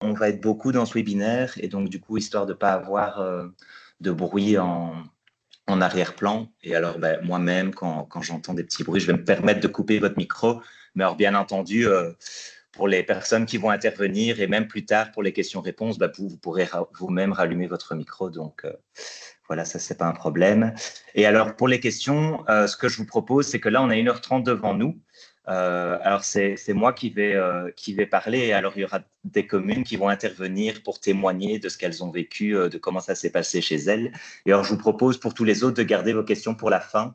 on va être beaucoup dans ce webinaire et donc du coup, histoire de ne pas avoir de bruit en arrière-plan. Et alors, moi-même, quand j'entends des petits bruits, je vais me permettre de couper votre micro. Mais alors, bien entendu, pour les personnes qui vont intervenir et même plus tard pour les questions-réponses, vous pourrez vous-même rallumer votre micro. Donc, voilà, ça, c'est pas un problème. Et alors, pour les questions, ce que je vous propose, c'est que là, on a 1h30 devant nous. Alors, c'est moi qui vais parler. Et alors, il y aura des communes qui vont intervenir pour témoigner de ce qu'elles ont vécu, de comment ça s'est passé chez elles. Et alors, je vous propose pour tous les autres de garder vos questions pour la fin.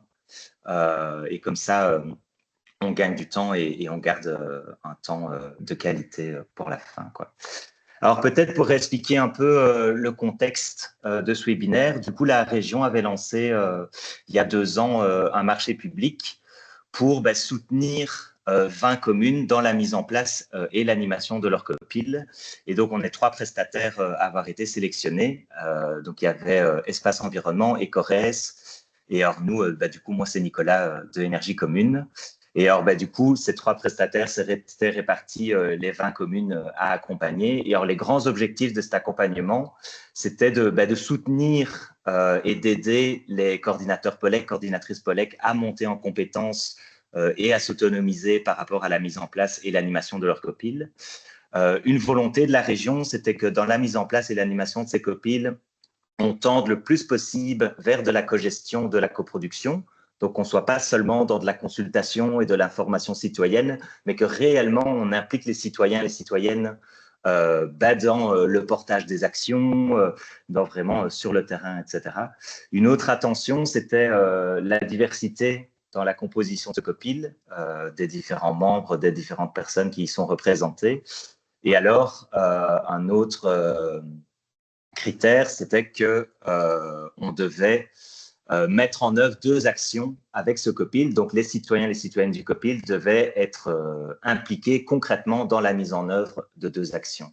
Et comme ça, on gagne du temps et on garde un temps de qualité pour la fin, quoi. Alors peut-être pour expliquer un peu le contexte de ce webinaire, du coup la région avait lancé il y a 2 ans un marché public pour soutenir 20 communes dans la mise en place et l'animation de leur COPIL. Et donc on est 3 prestataires à avoir été sélectionnés. Donc il y avait Espace Environnement, Ecores, et alors nous, du coup moi c'est Nicolas de Énergie Commune. Et alors, du coup, ces 3 prestataires s'étaient répartis les 20 communes à accompagner. Et alors, les grands objectifs de cet accompagnement, c'était de soutenir et d'aider les coordinateurs POLEC, coordinatrices POLEC à monter en compétences et à s'autonomiser par rapport à la mise en place et l'animation de leur COPIL. Une volonté de la région, c'était que dans la mise en place et l'animation de ces COPIL, on tende le plus possible vers de la cogestion, de la coproduction. Donc, on ne soit pas seulement dans de la consultation et de l'information citoyenne, mais que réellement, on implique les citoyens et les citoyennes dans le portage des actions, vraiment sur le terrain, etc. Une autre attention, c'était la diversité dans la composition de COPIL, des différents membres, des différentes personnes qui y sont représentées. Et alors, un autre critère, c'était qu'on devait mettre en œuvre 2 actions avec ce COPIL. Donc, les citoyens et les citoyennes du COPIL devaient être impliqués concrètement dans la mise en œuvre de 2 actions.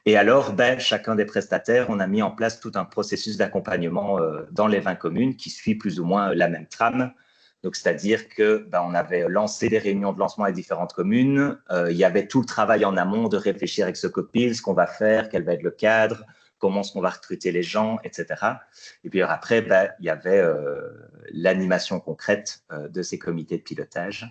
Et alors, chacun des prestataires, on a mis en place tout un processus d'accompagnement dans les 20 communes qui suit plus ou moins la même trame. Donc, c'est-à-dire que on avait lancé des réunions de lancement avec différentes communes. Il y avait tout le travail en amont de réfléchir avec ce COPIL, ce qu'on va faire, quel va être le cadre, comment est-ce qu'on va recruter les gens, etc. Et puis après, il y avait l'animation concrète de ces comités de pilotage.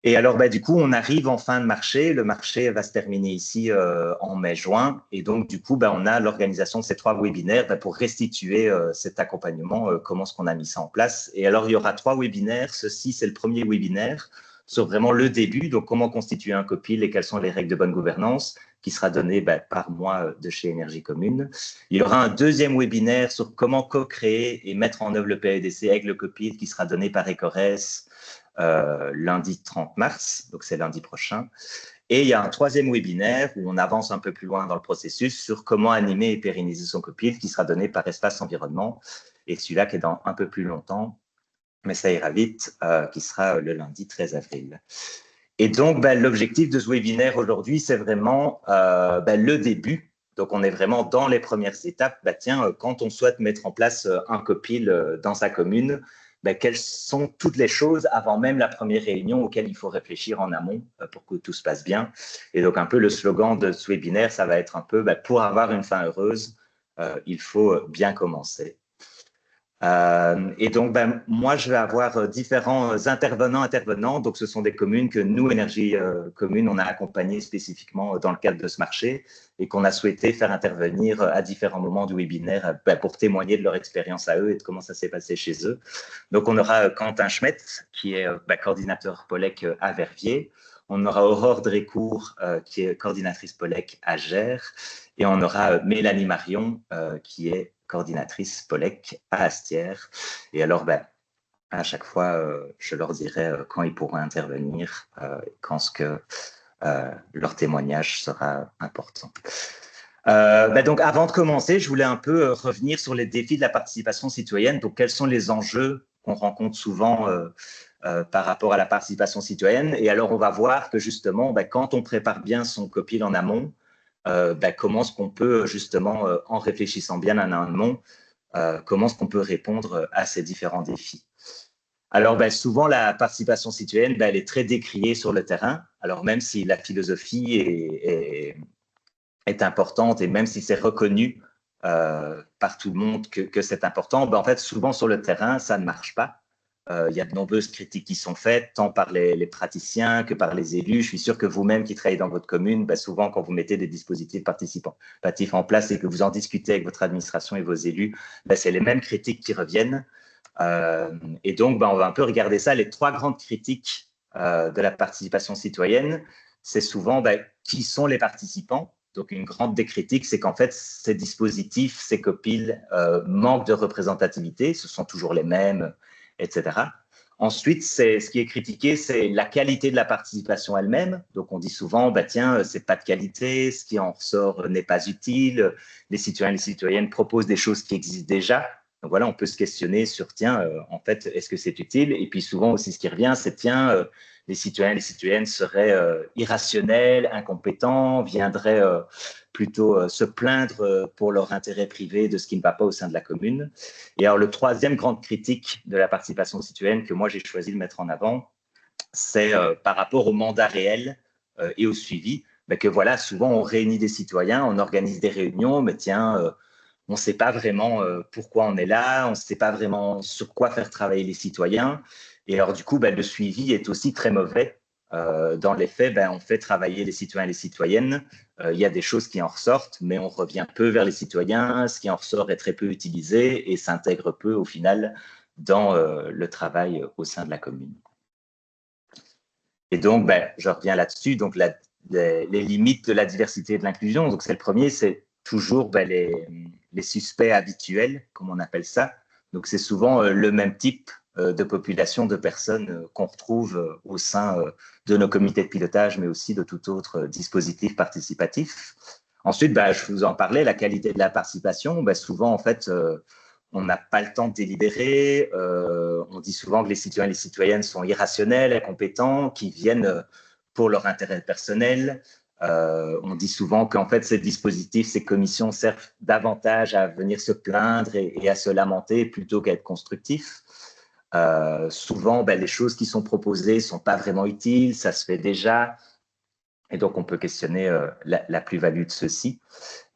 Et alors, du coup, on arrive en fin de marché. Le marché va se terminer ici en mai-juin. Et donc, du coup, on a l'organisation de ces 3 webinaires pour restituer cet accompagnement, comment est-ce qu'on a mis ça en place. Et alors, il y aura 3 webinaires. Ceci, c'est le premier webinaire sur vraiment le début, donc comment constituer un COPIL et quelles sont les règles de bonne gouvernance, qui sera donné par moi de chez Énergie Commune. Il y aura un deuxième webinaire sur comment co-créer et mettre en œuvre le PEDC avec le COPIL, qui sera donné par Ecores lundi 30 mars, donc c'est lundi prochain. Et il y a un 3e webinaire où on avance un peu plus loin dans le processus sur comment animer et pérenniser son COPIL, qui sera donné par Espace Environnement, et celui-là qui est dans un peu plus longtemps, mais ça ira vite, qui sera le lundi 13 avril. Et donc, l'objectif de ce webinaire aujourd'hui, c'est vraiment le début. Donc, on est vraiment dans les premières étapes. Quand on souhaite mettre en place un COPIL dans sa commune, quelles sont toutes les choses avant même la première réunion auxquelles il faut réfléchir en amont pour que tout se passe bien. Et donc, un peu le slogan de ce webinaire, ça va être un peu pour avoir une fin heureuse, il faut bien commencer. Et donc, moi, je vais avoir différents intervenants. Donc, ce sont des communes que nous, Énergie Commune, on a accompagnées spécifiquement dans le cadre de ce marché et qu'on a souhaité faire intervenir à différents moments du webinaire pour témoigner de leur expérience à eux et de comment ça s'est passé chez eux. Donc, on aura Quentin Schmet, qui est coordinateur POLEC à Verviers. On aura Aurore Drécourt, qui est coordinatrice POLEC à Gers. Et on aura Mélanie Marion, qui est coordinatrice POLEC à Astières. Et alors, à chaque fois, je leur dirai quand ils pourront intervenir, quand leur témoignage sera important. Donc, avant de commencer, je voulais un peu revenir sur les défis de la participation citoyenne. Donc, quels sont les enjeux qu'on rencontre souvent par rapport à la participation citoyenne? Et alors, on va voir que justement, quand on prépare bien son COPIL en amont, comment est-ce qu'on peut justement, en réfléchissant bien en amont, comment est-ce qu'on peut répondre à ces différents défis? Alors, souvent, la participation citoyenne, elle est très décriée sur le terrain. Alors, même si la philosophie est importante, et même si c'est reconnu par tout le monde que c'est important, en fait, souvent sur le terrain, ça ne marche pas. Il y a de nombreuses critiques qui sont faites, tant par les praticiens que par les élus. Je suis sûr que vous-même qui travaillez dans votre commune, souvent quand vous mettez des dispositifs participatifs en place et que vous en discutez avec votre administration et vos élus, c'est les mêmes critiques qui reviennent. Et donc, on va un peu regarder ça. Les 3 grandes critiques de la participation citoyenne, c'est souvent qui sont les participants. Donc, une grande des critiques, c'est qu'en fait, ces dispositifs, ces copiles manquent de représentativité. Ce sont toujours les mêmes, etc. Ensuite, ce qui est critiqué, c'est la qualité de la participation elle-même. Donc, on dit souvent, tiens, c'est pas de qualité, ce qui en ressort n'est pas utile. Les citoyens et les citoyennes proposent des choses qui existent déjà. Donc voilà, on peut se questionner sur, tiens, en fait, est-ce que c'est utile? Et puis souvent aussi, ce qui revient, c'est, tiens, les citoyens et les citoyennes seraient irrationnels, incompétents, viendraient plutôt se plaindre pour leur intérêt privé de ce qui ne va pas au sein de la commune. Et alors, le 3e grande critique de la participation citoyenne que moi, j'ai choisi de mettre en avant, c'est par rapport au mandat réel et au suivi, que voilà, souvent, on réunit des citoyens, on organise des réunions, mais tiens, on ne sait pas vraiment pourquoi on est là, on ne sait pas vraiment sur quoi faire travailler les citoyens. Et alors, du coup, le suivi est aussi très mauvais. Dans les faits, on fait travailler les citoyens et les citoyennes. Il y a des choses qui en ressortent, mais on revient peu vers les citoyens. Ce qui en ressort est très peu utilisé et s'intègre peu, au final, dans le travail au sein de la commune. Et donc, je reviens là-dessus. Donc, les limites de la diversité et de l'inclusion. Donc, c'est le premier, c'est toujours les suspects habituels, comme on appelle ça. Donc, c'est souvent le même type de population, de personnes qu'on retrouve au sein de nos comités de pilotage, mais aussi de tout autre dispositif participatif. Ensuite, je vous en parlais, la qualité de la participation. Souvent, en fait, on n'a pas le temps de délibérer. On dit souvent que les citoyens et les citoyennes sont irrationnels, incompétents, qui viennent pour leur intérêt personnel. On dit souvent qu'en fait, ces dispositifs, ces commissions servent davantage à venir se plaindre et à se lamenter plutôt qu'à être constructifs. Souvent, les choses qui sont proposées ne sont pas vraiment utiles, ça se fait déjà. Et donc, on peut questionner la plus-value de ceci.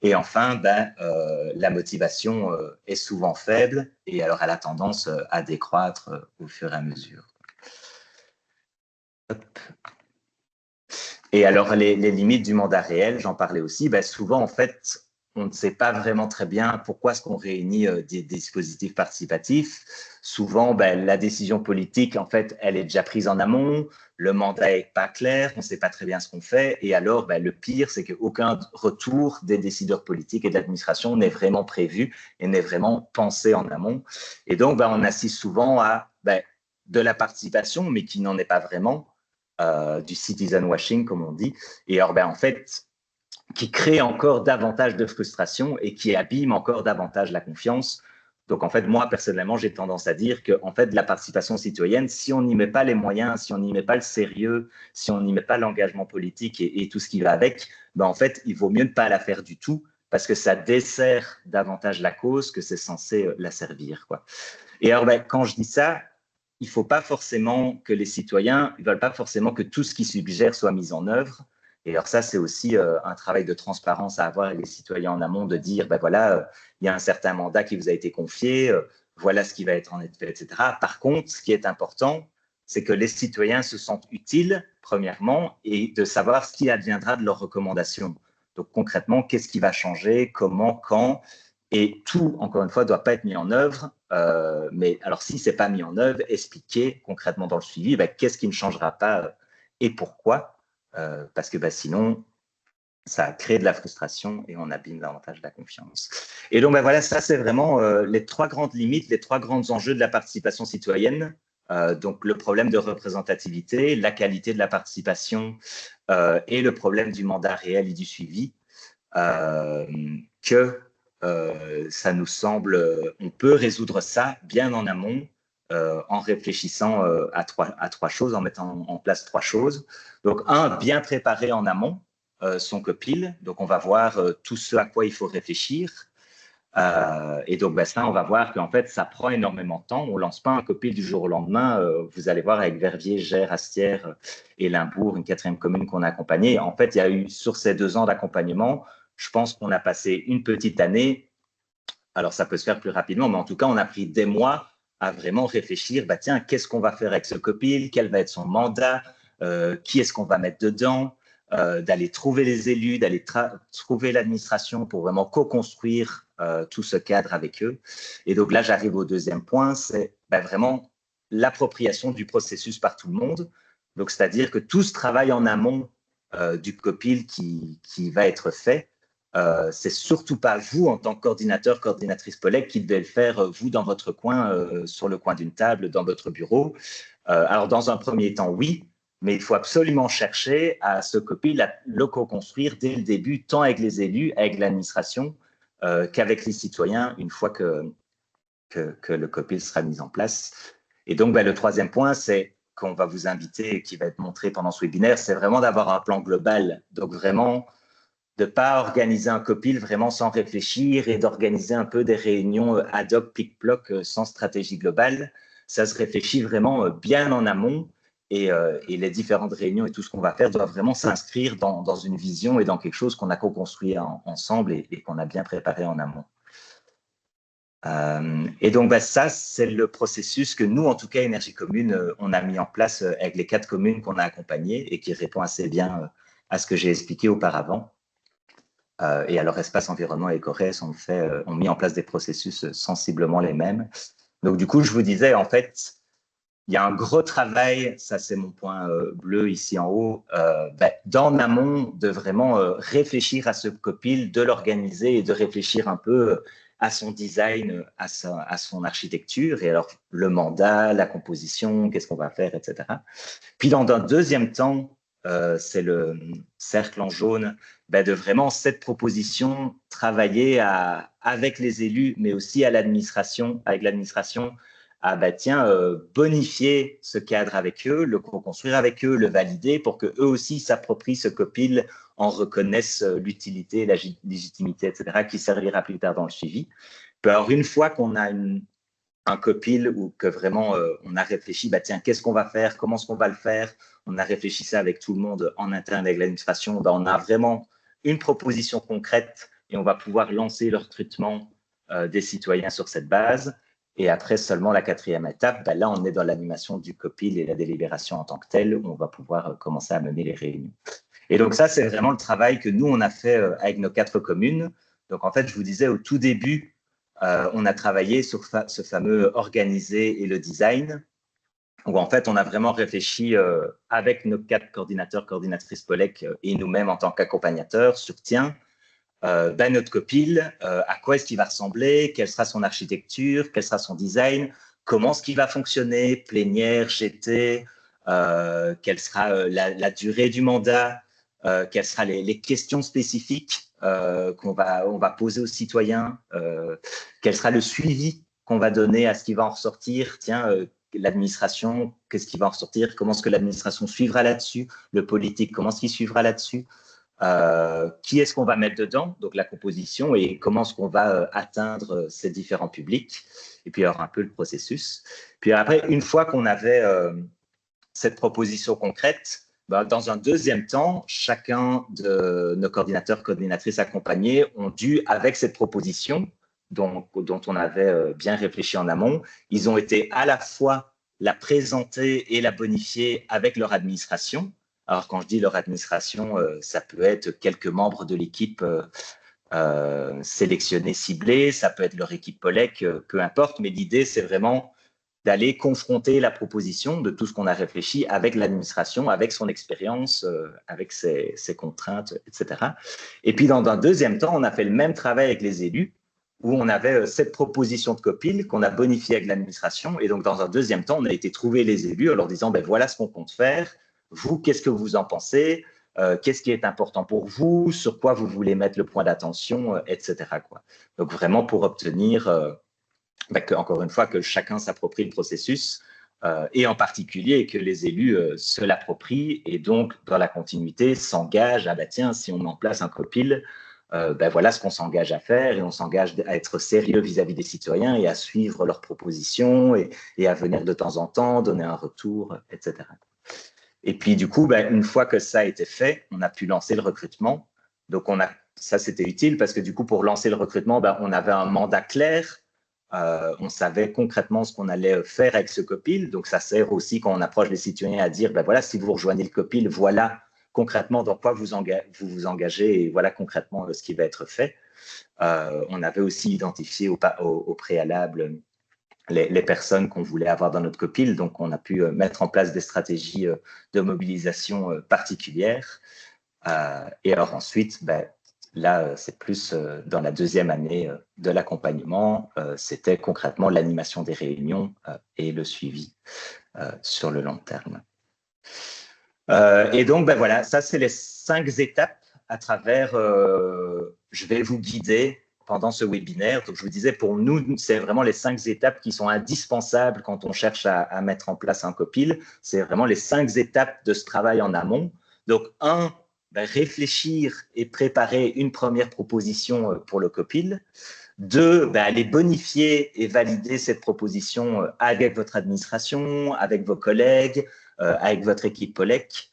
Et enfin, la motivation est souvent faible et alors elle a tendance à décroître au fur et à mesure. Hop. Et alors, les limites du mandat réel, j'en parlais aussi, souvent, en fait, on ne sait pas vraiment très bien pourquoi est-ce qu'on réunit des dispositifs participatifs. Souvent, la décision politique, en fait, elle est déjà prise en amont, le mandat n'est pas clair, on ne sait pas très bien ce qu'on fait. Et alors, le pire, c'est qu'aucun retour des décideurs politiques et de l'administration n'est vraiment prévu et n'est vraiment pensé en amont. Et donc, on assiste souvent à de la participation, mais qui n'en est pas vraiment. Du citizen washing, comme on dit, et alors en fait, qui crée encore davantage de frustration et qui abîme encore davantage la confiance. Donc en fait, moi personnellement, j'ai tendance à dire que en fait, la participation citoyenne, si on n'y met pas les moyens, si on n'y met pas le sérieux, si on n'y met pas l'engagement politique et tout ce qui va avec, en fait, il vaut mieux ne pas la faire du tout parce que ça dessert davantage la cause que c'est censé la servir, quoi. Et alors, quand je dis ça, il ne faut pas forcément que les citoyens ne veulent pas forcément que tout ce qu'ils suggèrent soit mis en œuvre. Et alors ça, c'est aussi un travail de transparence à avoir avec les citoyens en amont, de dire, voilà, il y a un certain mandat qui vous a été confié, voilà ce qui va être en effet, etc. Par contre, ce qui est important, c'est que les citoyens se sentent utiles, premièrement, et de savoir ce qui adviendra de leurs recommandations. Donc concrètement, qu'est-ce qui va changer, comment, quand, et tout, encore une fois, ne doit pas être mis en œuvre. Mais alors, si ce n'est pas mis en œuvre, expliquer concrètement dans le suivi qu'est-ce qui ne changera pas et pourquoi. Parce que sinon, ça crée de la frustration et on abîme davantage la confiance. Et donc, voilà, ça, c'est vraiment les 3 grandes limites, les 3 grands enjeux de la participation citoyenne. Donc, le problème de représentativité, la qualité de la participation et le problème du mandat réel et du suivi. Ça nous semble, on peut résoudre ça bien en amont en réfléchissant à trois choses, en mettant en place 3 choses. Donc, bien préparer en amont son copil. Donc, on va voir tout ce à quoi il faut réfléchir. Et donc, ça, on va voir qu'en fait, ça prend énormément de temps. On ne lance pas un copil du jour au lendemain. Vous allez voir avec Verviers, Gers, Astières et Limbourg, une 4e commune qu'on a accompagnée. En fait, il y a eu, sur ces 2 ans d'accompagnement, je pense qu'on a passé une petite année. Alors, ça peut se faire plus rapidement, mais en tout cas, on a pris des mois à vraiment réfléchir, bah, tiens, qu'est-ce qu'on va faire avec ce copil, quel va être son mandat, qui est-ce qu'on va mettre dedans, d'aller trouver les élus, d'aller trouver l'administration pour vraiment co-construire tout ce cadre avec eux. Et donc là, j'arrive au deuxième point, c'est vraiment l'appropriation du processus par tout le monde. Donc, c'est-à-dire que tout ce travail en amont du copil qui va être fait, c'est surtout pas vous en tant que coordinateur, coordinatrice POLEC qui devez le faire vous dans votre coin, sur le coin d'une table, dans votre bureau. Alors dans un premier temps, oui, mais il faut absolument chercher à ce copil, à le co-construire dès le début, tant avec les élus, avec l'administration, qu'avec les citoyens, une fois que le copil sera mis en place. Et donc, le troisième point, c'est qu'on va vous inviter, et qui va être montré pendant ce webinaire, c'est vraiment d'avoir un plan global. Donc, vraiment, de ne pas organiser un copil vraiment sans réfléchir et d'organiser un peu des réunions ad hoc, plic-ploc, sans stratégie globale. Ça se réfléchit vraiment bien en amont et les différentes réunions et tout ce qu'on va faire doit vraiment s'inscrire dans une vision et dans quelque chose qu'on a co-construit ensemble et qu'on a bien préparé en amont. Et donc, ça, c'est le processus que nous, en tout cas, Énergie Commune, on a mis en place avec les 4 communes qu'on a accompagnées et qui répond assez bien à ce que j'ai expliqué auparavant. Et alors, Espace Environnement et Écorès ont mis en place des processus sensiblement les mêmes. Donc, du coup, je vous disais, en fait, il y a un gros travail, ça c'est mon point bleu ici en haut, dans l'amont de vraiment réfléchir à ce copil, de l'organiser et de réfléchir un peu à son design, à son architecture, et alors le mandat, la composition, qu'est-ce qu'on va faire, etc. Puis dans un deuxième temps, c'est le cercle en jaune, de vraiment cette proposition, travailler avec les élus, mais aussi avec l'administration, à bonifier ce cadre avec eux, le co-construire avec eux, le valider pour qu'eux aussi s'approprient ce copil, en reconnaissent l'utilité, la légitimité, etc., qui servira plus tard dans le suivi. Puis alors, une fois qu'on a un copil ou que vraiment on a réfléchi, qu'est-ce qu'on va faire, comment est-ce qu'on va le faire, on a réfléchi ça avec tout le monde en interne avec l'administration, on a vraiment une proposition concrète et on va pouvoir lancer le recrutement des citoyens sur cette base. Et après seulement la 4e étape, là on est dans l'animation du copil et la délibération en tant que telle, où on va pouvoir commencer à mener les réunions. Et donc ça, c'est vraiment le travail que nous, on a fait avec nos 4 communes. Donc en fait, je vous disais au tout début, on a travaillé sur ce fameux organiser et le design, où en fait, on a vraiment réfléchi avec nos 4 coordinateurs, coordinatrices POLEC et nous-mêmes en tant qu'accompagnateurs sur, tiens, notre copil, à quoi est-ce qu'il va ressembler, quelle sera son architecture, quel sera son design, comment est-ce qu'il va fonctionner, plénière, GT, quelle sera la durée du mandat, quelles seront les questions spécifiques on va poser aux citoyens, quel sera le suivi qu'on va donner à ce qui va en ressortir, tiens, l'administration, qu'est-ce qui va en ressortir, comment est-ce que l'administration suivra là-dessus, le politique, comment est-ce qu'il suivra là-dessus, qui est-ce qu'on va mettre dedans, donc la composition, et comment est-ce qu'on va atteindre ces différents publics, et puis alors un peu le processus. Puis après, une fois qu'on avait cette proposition concrète, dans un deuxième temps, chacun de nos coordinateurs, coordinatrices accompagnés ont dû, avec cette proposition dont on avait bien réfléchi en amont, ils ont été à la fois la présenter et la bonifier avec leur administration. Alors, quand je dis leur administration, ça peut être quelques membres de l'équipe sélectionnés, ciblés, ça peut être leur équipe POLEC, peu importe, mais l'idée, c'est vraiment d'aller confronter la proposition de tout ce qu'on a réfléchi avec l'administration, avec son expérience, avec ses contraintes, etc. Et puis, dans un deuxième temps, on a fait le même travail avec les élus, où on avait cette proposition de copil qu'on a bonifiée avec l'administration. Et donc, dans un deuxième temps, on a été trouver les élus en leur disant, voilà ce qu'on compte faire. Vous, qu'est-ce que vous en pensez? Qu'est-ce qui est important pour vous? Sur quoi vous voulez mettre le point d'attention, etc. Donc, vraiment pour obtenir... encore une fois, que chacun s'approprie le processus et en particulier que les élus se l'approprient et donc, dans la continuité, s'engagent tiens, si on met en place un copil, voilà ce qu'on s'engage à faire et on s'engage à être sérieux vis-à-vis des citoyens et à suivre leurs propositions et à venir de temps en temps, donner un retour, etc. Et puis, du coup, une fois que ça a été fait, on a pu lancer le recrutement. Donc, on a ça, c'était utile parce que du coup, pour lancer le recrutement, on avait un mandat clair. On savait concrètement ce qu'on allait faire avec ce COPIL. Donc, ça sert aussi quand on approche les citoyens à dire, voilà, si vous rejoignez le COPIL, voilà concrètement dans quoi vous vous engagez et voilà concrètement ce qui va être fait. On avait aussi identifié au préalable les personnes qu'on voulait avoir dans notre COPIL. Donc, on a pu mettre en place des stratégies de mobilisation particulières. Et alors ensuite, là, c'est plus dans la deuxième année de l'accompagnement, c'était concrètement l'animation des réunions et le suivi sur le long terme. Et donc, voilà, ça, c'est les 5 étapes à travers, je vais vous guider pendant ce webinaire. Donc, je vous disais, pour nous, c'est vraiment les 5 étapes qui sont indispensables quand on cherche à mettre en place un COPIL. C'est vraiment les 5 étapes de ce travail en amont. Donc, réfléchir et préparer une première proposition pour le COPIL. 2, aller bonifier et valider cette proposition avec votre administration, avec vos collègues, avec votre équipe POLEC.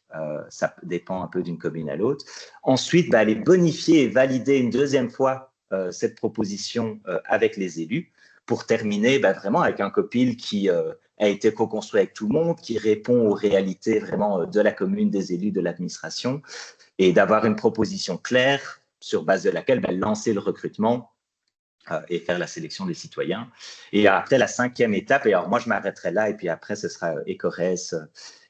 Ça dépend un peu d'une commune à l'autre. Ensuite, aller bonifier et valider une deuxième fois cette proposition avec les élus pour terminer vraiment avec un COPIL qui a été co-construit avec tout le monde, qui répond aux réalités vraiment de la commune, des élus, de l'administration, et d'avoir une proposition claire sur base de laquelle lancer le recrutement et faire la sélection des citoyens. Et après, la 5e étape, et alors moi je m'arrêterai là, et puis après ce sera Écorès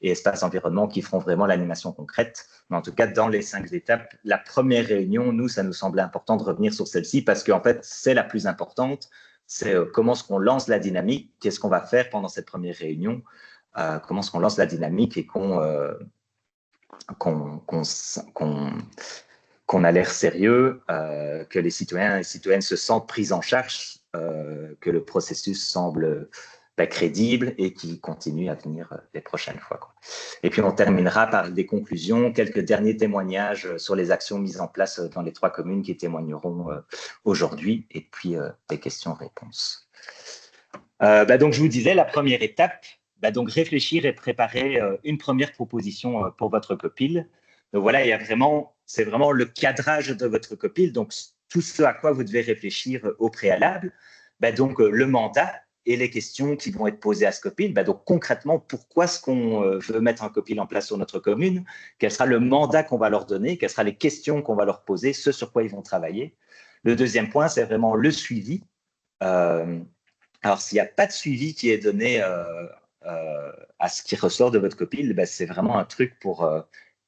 et Espace Environnement qui feront vraiment l'animation concrète. Mais en tout cas, dans les 5 étapes, la première réunion, nous, ça nous semblait important de revenir sur celle-ci parce qu'en fait, c'est la plus importante. C'est comment est-ce qu'on lance la dynamique, qu'est-ce qu'on va faire pendant cette première réunion, comment est-ce qu'on lance la dynamique et qu'on a l'air sérieux, que les citoyens et les citoyennes se sentent pris en charge, que le processus semble crédible et qu'il continue à venir les prochaines fois, quoi. Et puis, on terminera par des conclusions, quelques derniers témoignages sur les actions mises en place dans les 3 communes qui témoigneront aujourd'hui, et puis des questions-réponses. Donc, je vous disais, la première étape, donc réfléchir et préparer une première proposition pour votre COPIL. Donc voilà, c'est vraiment le cadrage de votre COPIL, donc tout ce à quoi vous devez réfléchir au préalable. Donc le mandat et les questions qui vont être posées à ce COPIL. Donc concrètement, pourquoi est-ce qu'on veut mettre un COPIL en place sur notre commune? Quel sera le mandat qu'on va leur donner? Quelles seront les questions qu'on va leur poser? Ce sur quoi ils vont travailler. Le deuxième point, c'est vraiment le suivi. Alors, s'il n'y a pas de suivi qui est donné à ce qui ressort de votre COPIL, c'est vraiment un truc pour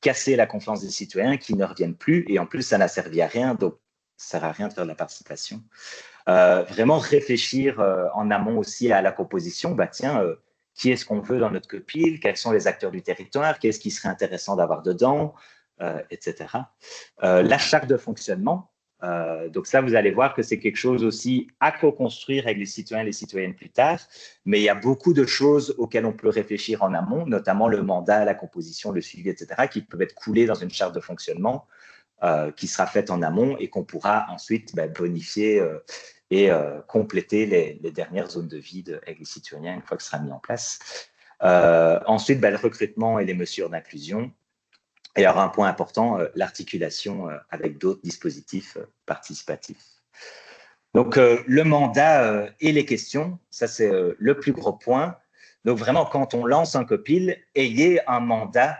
casser la confiance des citoyens qui ne reviennent plus. Et en plus, ça n'a servi à rien, donc ça ne sert à rien de faire de la participation. Vraiment réfléchir en amont aussi à la composition. Qui est-ce qu'on veut dans notre COPIL? Quels sont les acteurs du territoire? Qu'est-ce qui serait intéressant d'avoir dedans? Etc. La charte de fonctionnement. Donc ça, vous allez voir que c'est quelque chose aussi à co-construire avec les citoyens et les citoyennes plus tard, mais il y a beaucoup de choses auxquelles on peut réfléchir en amont, notamment le mandat, la composition, le suivi, etc., qui peuvent être coulés dans une charte de fonctionnement qui sera faite en amont et qu'on pourra ensuite bonifier et compléter les dernières zones de vide avec les citoyens une fois que ce sera mis en place. Ensuite, le recrutement et les mesures d'inclusion. Et alors, un point important, l'articulation avec d'autres dispositifs participatifs. Donc, le mandat et les questions, ça, c'est le plus gros point. Donc, vraiment, quand on lance un COPIL, ayez un mandat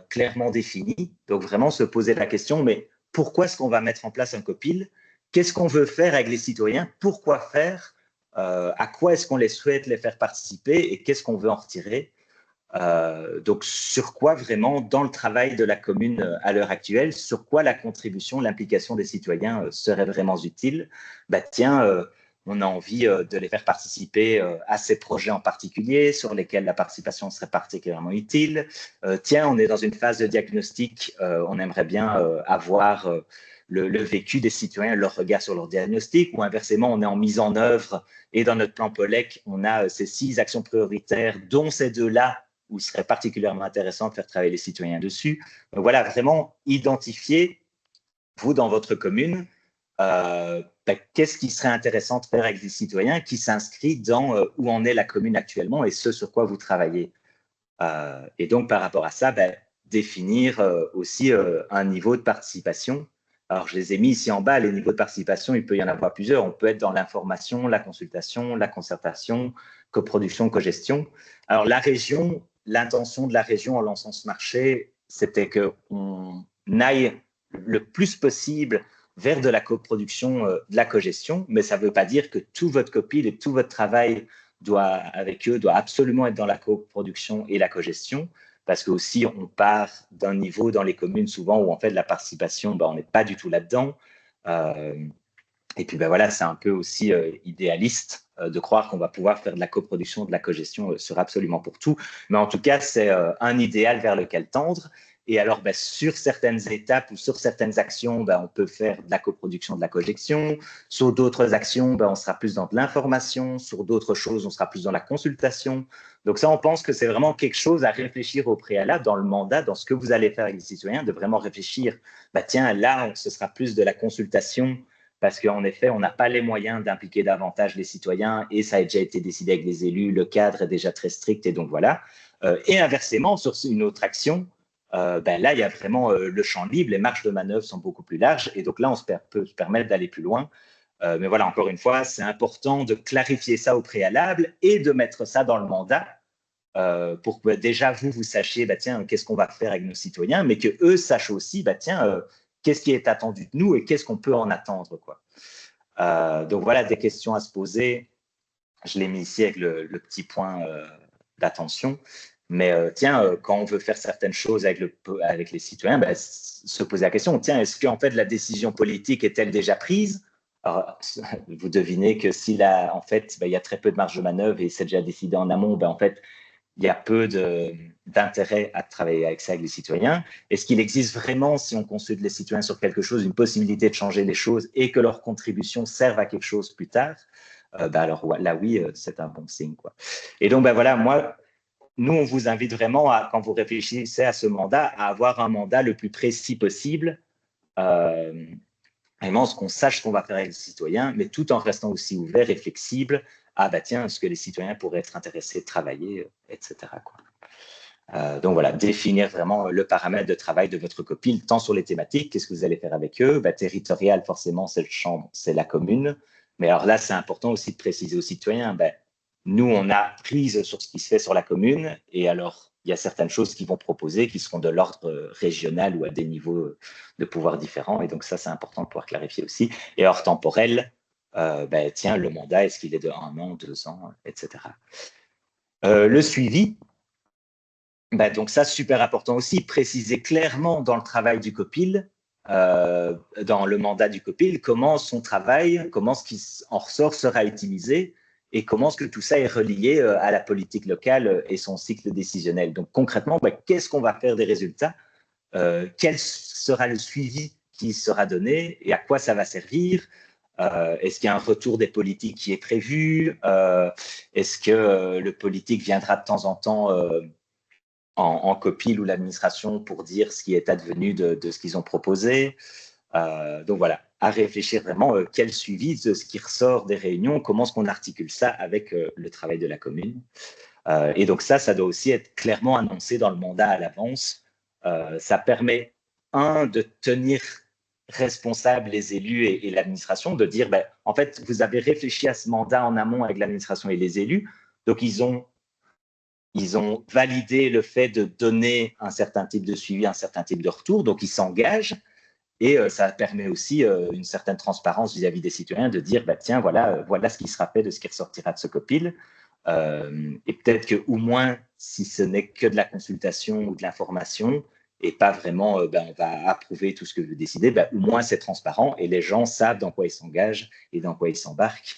clairement défini. Donc, vraiment, se poser la question, mais pourquoi est-ce qu'on va mettre en place un COPIL? Qu'est-ce qu'on veut faire avec les citoyens? Pourquoi faire? À quoi est-ce qu'on les souhaite les faire participer? Et qu'est-ce qu'on veut en retirer? Donc, sur quoi vraiment, dans le travail de la commune à l'heure actuelle, sur quoi la contribution, l'implication des citoyens serait vraiment utile? On a envie de les faire participer à ces projets en particulier, sur lesquels la participation serait particulièrement utile. On est dans une phase de diagnostic, on aimerait bien avoir le vécu des citoyens, leur regard sur leur diagnostic, ou inversement, on est en mise en œuvre et dans notre plan POLEC, on a ces 6 actions prioritaires, dont ces 2-là, où il serait particulièrement intéressant de faire travailler les citoyens dessus. Donc voilà, vraiment identifier, vous, dans votre commune, qu'est-ce qui serait intéressant de faire avec les citoyens qui s'inscrit dans où en est la commune actuellement et ce sur quoi vous travaillez. Et donc, par rapport à ça, définir aussi un niveau de participation Alors, je les ai mis ici en bas. Les niveaux de participation, il peut y en avoir plusieurs. On peut être dans l'information, la consultation, la concertation, coproduction, cogestion. Alors, la région, l'intention de la région en lançant ce marché, c'était qu'on aille le plus possible vers de la coproduction, de la cogestion, mais ça ne veut pas dire que tout votre copil et tout votre travail avec eux doit absolument être dans la coproduction et la cogestion, parce que aussi on part d'un niveau dans les communes souvent où en fait la participation, on n'est pas du tout là-dedans. Et puis voilà, c'est un peu aussi idéaliste de croire qu'on va pouvoir faire de la coproduction, de la cogestion sur absolument pour tout. Mais en tout cas, c'est un idéal vers lequel tendre. Et alors, sur certaines étapes ou sur certaines actions, on peut faire de la coproduction, de la cogestion. Sur d'autres actions, on sera plus dans de l'information. Sur d'autres choses, on sera plus dans la consultation. Donc ça, on pense que c'est vraiment quelque chose à réfléchir au préalable dans le mandat, dans ce que vous allez faire avec les citoyens, de vraiment réfléchir, tiens, là, ce sera plus de la consultation, parce qu'en effet, on n'a pas les moyens d'impliquer davantage les citoyens et ça a déjà été décidé avec les élus, le cadre est déjà très strict et donc voilà. Et inversement, sur une autre action, là, il y a vraiment le champ libre, les marges de manœuvre sont beaucoup plus larges et donc là, on peut se permettre d'aller plus loin. Mais voilà, encore une fois, c'est important de clarifier ça au préalable et de mettre ça dans le mandat pour que déjà vous sachiez, tiens, qu'est-ce qu'on va faire avec nos citoyens, mais qu'eux sachent aussi, tiens, qu'est-ce qui est attendu de nous et qu'est-ce qu'on peut en attendre, quoi. Donc voilà, des questions à se poser. Je l'ai mis ici avec le petit point d'attention. Mais tiens, quand on veut faire certaines choses avec les citoyens, se poser la question, tiens, est-ce qu'en fait la décision politique est-elle déjà prise? Alors, vous devinez que si là, en fait, il y a très peu de marge de manœuvre et c'est déjà décidé en amont, en fait, il y a peu d'intérêt à travailler avec ça avec les citoyens. Est-ce qu'il existe vraiment, si on consulte les citoyens sur quelque chose, une possibilité de changer les choses et que leur contribution serve à quelque chose plus tard? Alors là, oui, c'est un bon signe, quoi. Et donc, voilà, nous, on vous invite vraiment, quand vous réfléchissez à ce mandat, à avoir un mandat le plus précis possible, vraiment, qu'on sache ce qu'on va faire avec les citoyens, mais tout en restant aussi ouvert et flexible à, tiens, ce que les citoyens pourraient être intéressés de travailler, etc., quoi. Donc voilà, définir vraiment le paramètre de travail de votre copil, tant sur les thématiques, qu'est-ce que vous allez faire avec eux, territorial, forcément, c'est le champ, c'est la commune. Mais alors là, c'est important aussi de préciser aux citoyens, nous, on a prise sur ce qui se fait sur la commune, et alors, il y a certaines choses qu'ils vont proposer qui seront de l'ordre régional ou à des niveaux de pouvoir différents, et donc ça, c'est important de pouvoir clarifier aussi. Et hors temporel, tiens, le mandat, est-ce qu'il est de 1 an, 2 ans, etc. Le suivi, donc ça, super important aussi, préciser clairement dans le travail du copil, dans le mandat du copil, comment son travail, comment ce qui en ressort sera utilisé et comment est-ce que tout ça est relié à la politique locale et son cycle décisionnel. Donc concrètement, qu'est-ce qu'on va faire des résultats, quel sera le suivi qui sera donné et à quoi ça va servir. Est-ce qu'il y a un retour des politiques qui est prévu? Est-ce que le politique viendra de temps en temps en copil ou l'administration pour dire ce qui est advenu de ce qu'ils ont proposé? Donc voilà, à réfléchir vraiment quel suivi de ce qui ressort des réunions, comment est-ce qu'on articule ça avec le travail de la commune. Et donc ça doit aussi être clairement annoncé dans le mandat à l'avance. Ça permet, de tenir responsables les élus et l'administration, de dire, en fait, vous avez réfléchi à ce mandat en amont avec l'administration et les élus, donc ils ont validé le fait de donner un certain type de suivi, un certain type de retour, donc ils s'engagent. Et ça permet aussi une certaine transparence vis-à-vis des citoyens de dire, tiens, voilà ce qui sera fait de ce qui ressortira de ce copil. Et peut-être que, au moins, si ce n'est que de la consultation ou de l'information, et pas vraiment, on va approuver tout ce que vous décidez, au moins c'est transparent et les gens savent dans quoi ils s'engagent et dans quoi ils s'embarquent.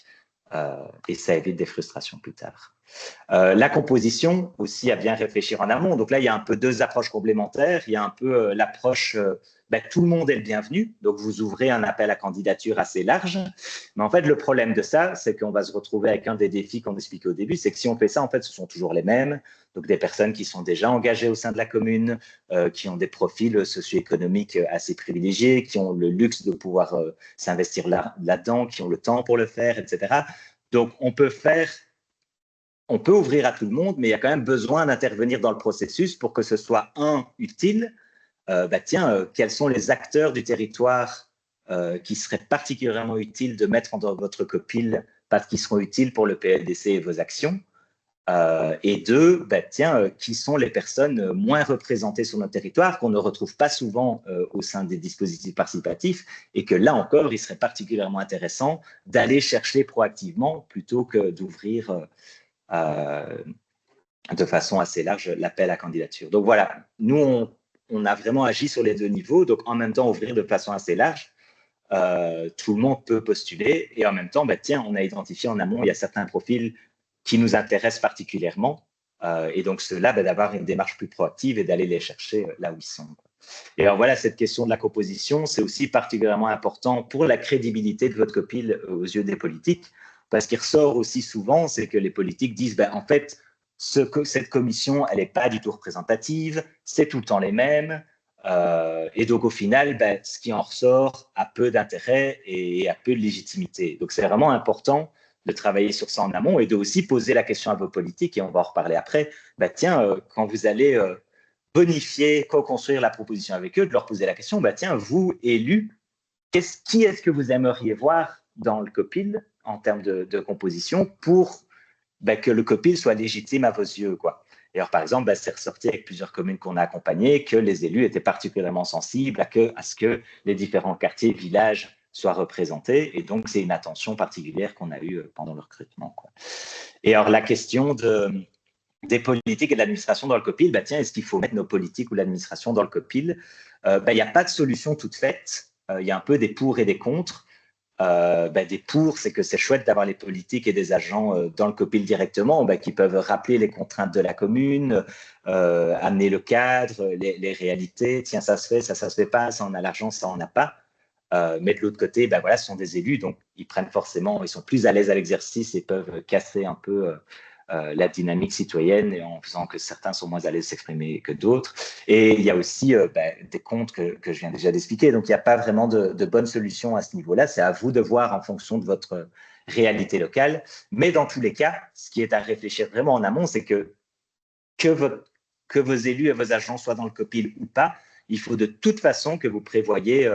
Et ça évite des frustrations plus tard. La composition aussi à bien réfléchir en amont. Donc là, il y a un peu 2 approches complémentaires. Il y a un peu l'approche tout le monde est le bienvenu. Donc vous ouvrez un appel à candidature assez large. Mais en fait, le problème de ça, c'est qu'on va se retrouver avec un des défis qu'on expliquait au début, c'est que si on fait ça, en fait, ce sont toujours les mêmes. Donc des personnes qui sont déjà engagées au sein de la commune, qui ont des profils socio-économiques assez privilégiés, qui ont le luxe de pouvoir s'investir là-dedans, qui ont le temps pour le faire, etc. Donc on peut ouvrir à tout le monde, mais il y a quand même besoin d'intervenir dans le processus pour que ce soit, utile. Quels sont les acteurs du territoire qui seraient particulièrement utiles de mettre dans votre copil parce qu'ils seront utiles pour le PLDC et vos actions. Et deux, qui sont les personnes moins représentées sur notre territoire, qu'on ne retrouve pas souvent au sein des dispositifs participatifs, et que là encore, il serait particulièrement intéressant d'aller chercher proactivement plutôt que d'ouvrir de façon assez large l'appel à candidature. Donc voilà, nous, on a vraiment agi sur les deux niveaux, donc en même temps ouvrir de façon assez large. Tout le monde peut postuler, et en même temps, on a identifié en amont, il y a certains profils qui nous intéressent particulièrement, et donc ceux-là, d'avoir une démarche plus proactive et d'aller les chercher là où ils sont. Et alors voilà, cette question de la composition, c'est aussi particulièrement important pour la crédibilité de votre copil aux yeux des politiques, parce qu'il ressort aussi souvent, c'est que les politiques disent, en fait, cette commission, elle n'est pas du tout représentative, c'est tout le temps les mêmes, et donc au final, ce qui en ressort a peu d'intérêt et a peu de légitimité. Donc c'est vraiment important de travailler sur ça en amont et de aussi poser la question à vos politiques, et on va en reparler après, quand vous allez bonifier, co-construire la proposition avec eux, de leur poser la question, vous, élus, qui est-ce que vous aimeriez voir dans le copil en termes de composition pour que le copil soit légitime à vos yeux, quoi. Et alors, par exemple, c'est ressorti avec plusieurs communes qu'on a accompagnées que les élus étaient particulièrement sensibles à ce que les différents quartiers, villages soient représentés. Et donc, c'est une attention particulière qu'on a eue pendant le recrutement, quoi. Et alors, la question des politiques et de l'administration dans le copil, est-ce qu'il faut mettre nos politiques ou l'administration dans le copil? Il n'y a pas de solution toute faite. Il y a un peu des pour et des contre. Des pour, c'est que c'est chouette d'avoir les politiques et des agents dans le copil directement, qui peuvent rappeler les contraintes de la commune, amener le cadre, les réalités. Tiens, ça se fait, ça se fait pas, ça on a l'argent, ça on n'a pas. Mais de l'autre côté, ce sont des élus, donc ils prennent forcément, ils sont plus à l'aise à l'exercice et peuvent casser un peu la dynamique citoyenne, et en faisant que certains sont moins à l'aise de s'exprimer que d'autres. Et il y a aussi des comptes que je viens déjà d'expliquer. Donc, il n'y a pas vraiment de bonne solution à ce niveau-là. C'est à vous de voir en fonction de votre réalité locale. Mais dans tous les cas, ce qui est à réfléchir vraiment en amont, c'est que vos élus et vos agents soient dans le copil ou pas, il faut de toute façon que vous prévoyez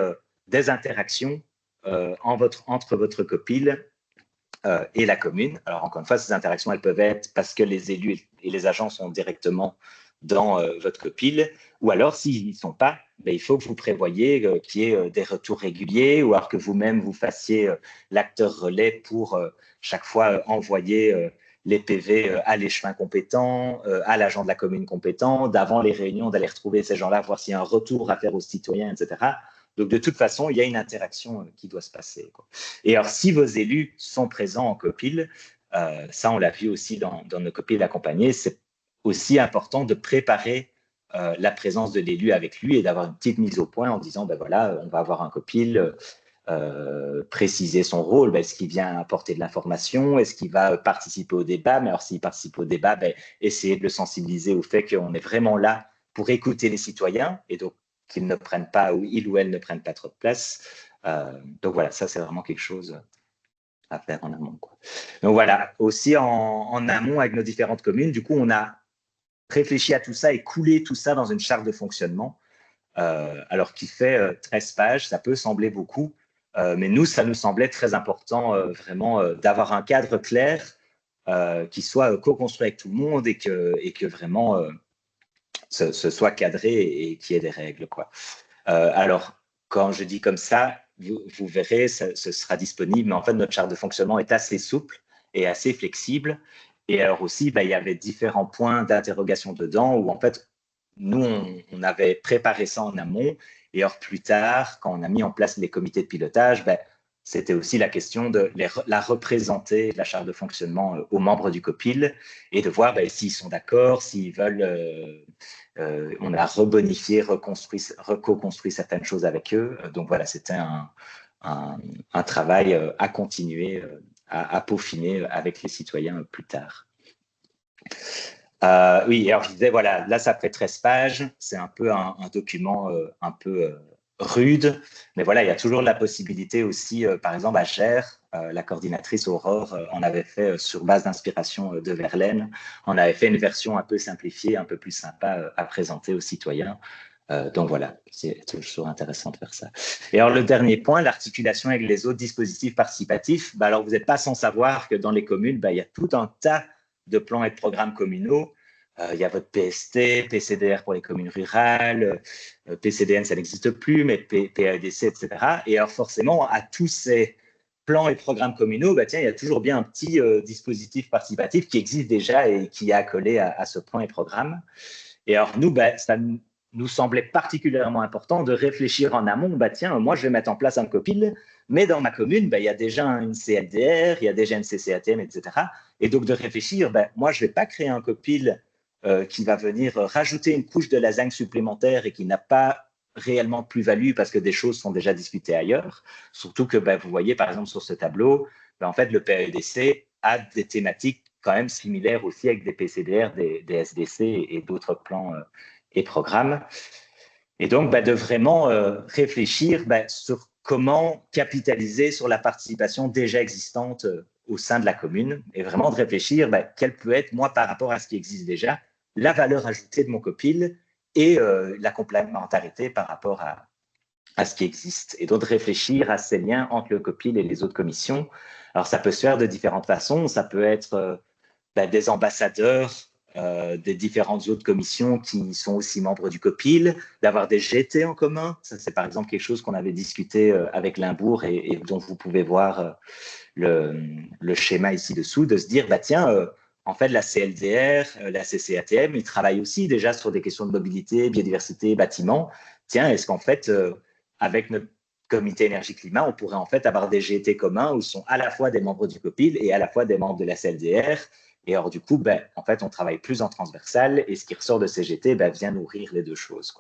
des interactions entre votre copil et la commune. Alors, encore une fois, ces interactions, elles peuvent être parce que les élus et les agents sont directement dans votre copil, ou alors, s'ils n'y sont pas, il faut que vous prévoyiez qu'il y ait des retours réguliers, ou alors que vous-même, vous fassiez l'acteur relais pour chaque fois envoyer les PV à l'échevin compétent, à l'agent de la commune compétent, d'avant les réunions, d'aller retrouver ces gens-là, voir s'il y a un retour à faire aux citoyens, etc. Donc, de toute façon, il y a une interaction qui doit se passer, quoi. Et alors, si vos élus sont présents en copil, ça, on l'a vu aussi dans nos copiles accompagnés, c'est aussi important de préparer la présence de l'élu avec lui et d'avoir une petite mise au point en disant, voilà, on va avoir un copil, préciser son rôle, est-ce qu'il vient apporter de l'information, est-ce qu'il va participer au débat, mais alors s'il participe au débat, essayer de le sensibiliser au fait qu'on est vraiment là pour écouter les citoyens, et donc qu'ils ne prennent pas, ou il ou elle ne prennent pas trop de place. Donc voilà, ça c'est vraiment quelque chose à faire en amont, quoi. Donc voilà, aussi en amont avec nos différentes communes, du coup on a réfléchi à tout ça et coulé tout ça dans une charte de fonctionnement, alors qui fait 13 pages, ça peut sembler beaucoup, mais nous, ça nous semblait très important vraiment d'avoir un cadre clair qui soit co-construit avec tout le monde et que vraiment ce soit cadré et qu'il y ait des règles, quoi. Alors, quand je dis comme ça, vous verrez, ce sera disponible, mais en fait, notre charte de fonctionnement est assez souple et assez flexible. Et alors aussi, il y avait différents points d'interrogation dedans où, en fait, nous, on avait préparé ça en amont. Et alors, plus tard, quand on a mis en place les comités de pilotage, c'était aussi la question de la représenter, la charte de fonctionnement, aux membres du COPIL et de voir s'ils sont d'accord, s'ils veulent… on a rebonifié, co-construit certaines choses avec eux. Donc voilà, c'était un travail à continuer, à peaufiner avec les citoyens plus tard. Oui, alors je disais, voilà, là ça fait 13 pages, c'est un peu un document un peu rude, mais voilà, il y a toujours la possibilité aussi, par exemple à Gers, la coordinatrice Aurore en avait fait sur base d'inspiration de Verlaine, on avait fait une version un peu simplifiée, un peu plus sympa à présenter aux citoyens. Donc voilà, c'est toujours intéressant de faire ça. Et alors le dernier point, l'articulation avec les autres dispositifs participatifs. Alors vous n'êtes pas sans savoir que dans les communes, il y a tout un tas de plans et de programmes communaux. Il y a votre PST, PCDR pour les communes rurales, PCDN ça n'existe plus, mais PAEDC, etc. Et alors forcément, à tous ces plans et programmes communaux, il y a toujours bien un petit dispositif participatif qui existe déjà et qui est accolé à ce plan et programme. Et alors nous, ça nous semblait particulièrement important de réfléchir en amont. Moi, je vais mettre en place un COPIL, mais dans ma commune, il y a déjà une CLDR, il y a déjà une CCATM, etc. Et donc de réfléchir, moi, je ne vais pas créer un COPIL qui va venir rajouter une couche de lasagne supplémentaire et qui n'a pas réellement de plus-value parce que des choses sont déjà discutées ailleurs. Surtout que vous voyez, par exemple, sur ce tableau, en fait, le PAEDC a des thématiques quand même similaires aussi avec des PCDR, des SDC et d'autres plans et programmes. Et donc, de vraiment réfléchir sur comment capitaliser sur la participation déjà existante au sein de la commune et vraiment de réfléchir quelle peut être, moi, par rapport à ce qui existe déjà, la valeur ajoutée de mon COPIL et la complémentarité par rapport à ce qui existe. Et donc, de réfléchir à ces liens entre le COPIL et les autres commissions. Alors, ça peut se faire de différentes façons. Ça peut être des ambassadeurs des différentes autres commissions qui sont aussi membres du COPIL, d'avoir des GT en commun. Ça, c'est par exemple quelque chose qu'on avait discuté avec Limbourg et dont vous pouvez voir le schéma ici dessous, de se dire, en fait, la CLDR, la CCATM, ils travaillent aussi déjà sur des questions de mobilité, biodiversité, bâtiment. Tiens, est-ce qu'en fait, avec notre comité énergie-climat, on pourrait en fait avoir des GT communs où sont à la fois des membres du COPIL et à la fois des membres de la CLDR. Et alors, du coup, en fait, on travaille plus en transversal et ce qui ressort de ces GT vient nourrir les deux choses,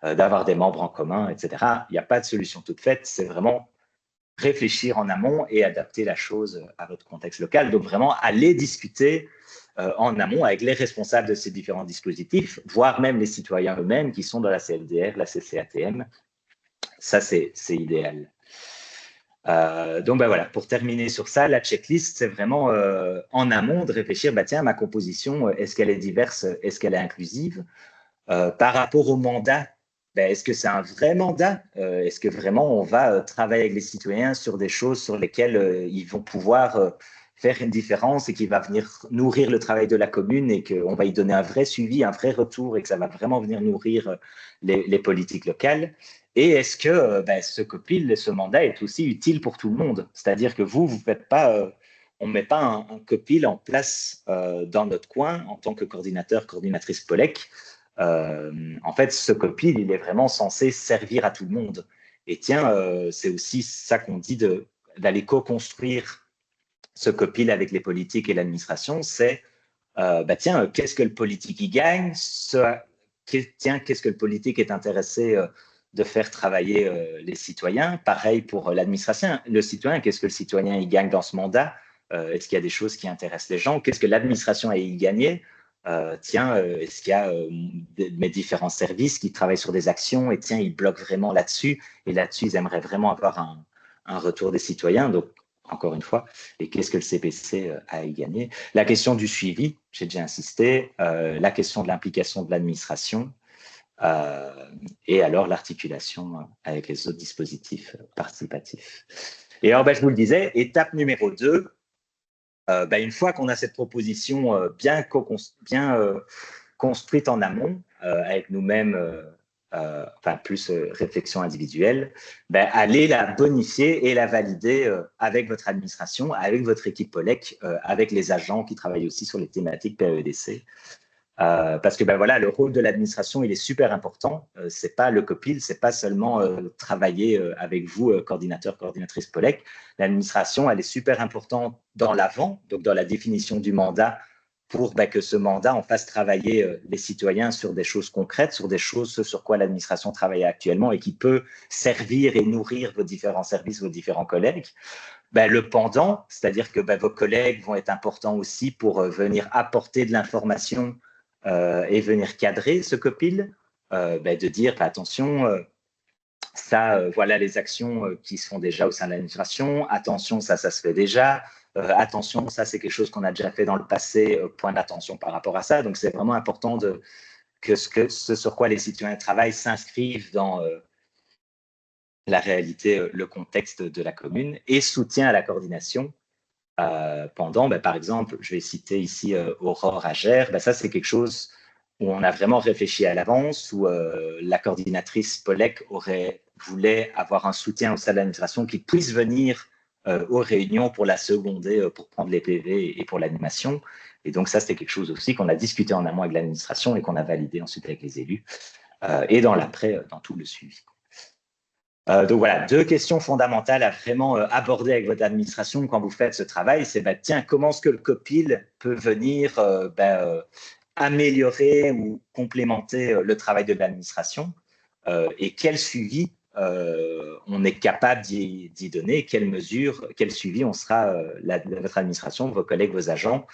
d'avoir des membres en commun, etc. Il n'y a pas de solution toute faite, c'est vraiment réfléchir en amont et adapter la chose à votre contexte local. Donc, vraiment, aller discuter en amont avec les responsables de ces différents dispositifs, voire même les citoyens eux-mêmes qui sont dans la CLDR, la CCATM. Ça, c'est idéal. Donc voilà, pour terminer sur ça, la checklist, c'est vraiment en amont de réfléchir, ma composition, est-ce qu'elle est diverse, est-ce qu'elle est inclusive? Par rapport au mandat, est-ce que c'est un vrai mandat? Est-ce que vraiment on va travailler avec les citoyens sur des choses sur lesquelles ils vont pouvoir faire une différence et qui va venir nourrir le travail de la commune et qu'on va y donner un vrai suivi, un vrai retour et que ça va vraiment venir nourrir les politiques locales? Et est-ce que ce COPIL, ce mandat est aussi utile pour tout le monde? C'est-à-dire que vous faites pas, on ne met pas un COPIL en place dans notre coin en tant que coordinateur, coordinatrice POLEC. En fait, ce COPIL, il est vraiment censé servir à tout le monde. Et tiens, c'est aussi ça qu'on dit d'aller co-construire ce COPIL avec les politiques et l'administration, c'est qu'est-ce que le politique y gagne? Qu'est-ce que le politique est intéressé de faire travailler les citoyens? Pareil pour l'administration. Le citoyen, qu'est-ce que le citoyen y gagne dans ce mandat? Est-ce qu'il y a des choses qui intéressent les gens? Qu'est-ce que l'administration a y gagné? Est-ce qu'il y a mes différents services qui travaillent sur des actions et ils bloquent vraiment là-dessus et là-dessus, ils aimeraient vraiment avoir un retour des citoyens. Donc, encore une fois, et qu'est-ce que le CPC a à y gagner? La question du suivi, j'ai déjà insisté, la question de l'implication de l'administration et alors l'articulation avec les autres dispositifs participatifs. Et alors, je vous le disais, étape numéro 2, une fois qu'on a cette proposition bien construite en amont, avec nous-mêmes, plus réflexion individuelle, allez la bonifier et la valider avec votre administration, avec votre équipe POLEC, avec les agents qui travaillent aussi sur les thématiques PAEDC. Parce que le rôle de l'administration, il est super important. C'est pas le COPIL, c'est pas seulement travailler avec vous, coordinateur, coordinatrice POLEC. L'administration, elle est super importante dans l'avant, donc dans la définition du mandat, pour que ce mandat en fasse travailler les citoyens sur des choses concrètes, sur des choses sur quoi l'administration travaille actuellement et qui peut servir et nourrir vos différents services, vos différents collègues. Le pendant, c'est-à-dire que vos collègues vont être importants aussi pour venir apporter de l'information et venir cadrer ce COPIL, de dire attention, voilà les actions qui se font déjà au sein de l'administration, attention, ça se fait déjà, attention, ça c'est quelque chose qu'on a déjà fait dans le passé, point d'attention par rapport à ça. Donc c'est vraiment important que ce sur quoi les citoyens travaillent s'inscrivent dans la réalité, le contexte de la commune, et soutien à la coordination pendant, par exemple, je vais citer ici Aurore à Gers, ça c'est quelque chose où on a vraiment réfléchi à l'avance, où la coordinatrice Polek voulait avoir un soutien au sein de l'administration qui puisse venir aux réunions pour la seconder, pour prendre les PV et pour l'animation. Et donc ça, c'était quelque chose aussi qu'on a discuté en amont avec l'administration et qu'on a validé ensuite avec les élus. Et dans l'après, dans tout le suivi. Donc voilà, 2 questions fondamentales à vraiment aborder avec votre administration quand vous faites ce travail, c'est tiens, comment est-ce que le COPIL peut venir améliorer ou complémenter le travail de l'administration et quel suivi on est capable d'y donner, quelles mesures, quel suivi on sera, votre administration, vos collègues, vos agents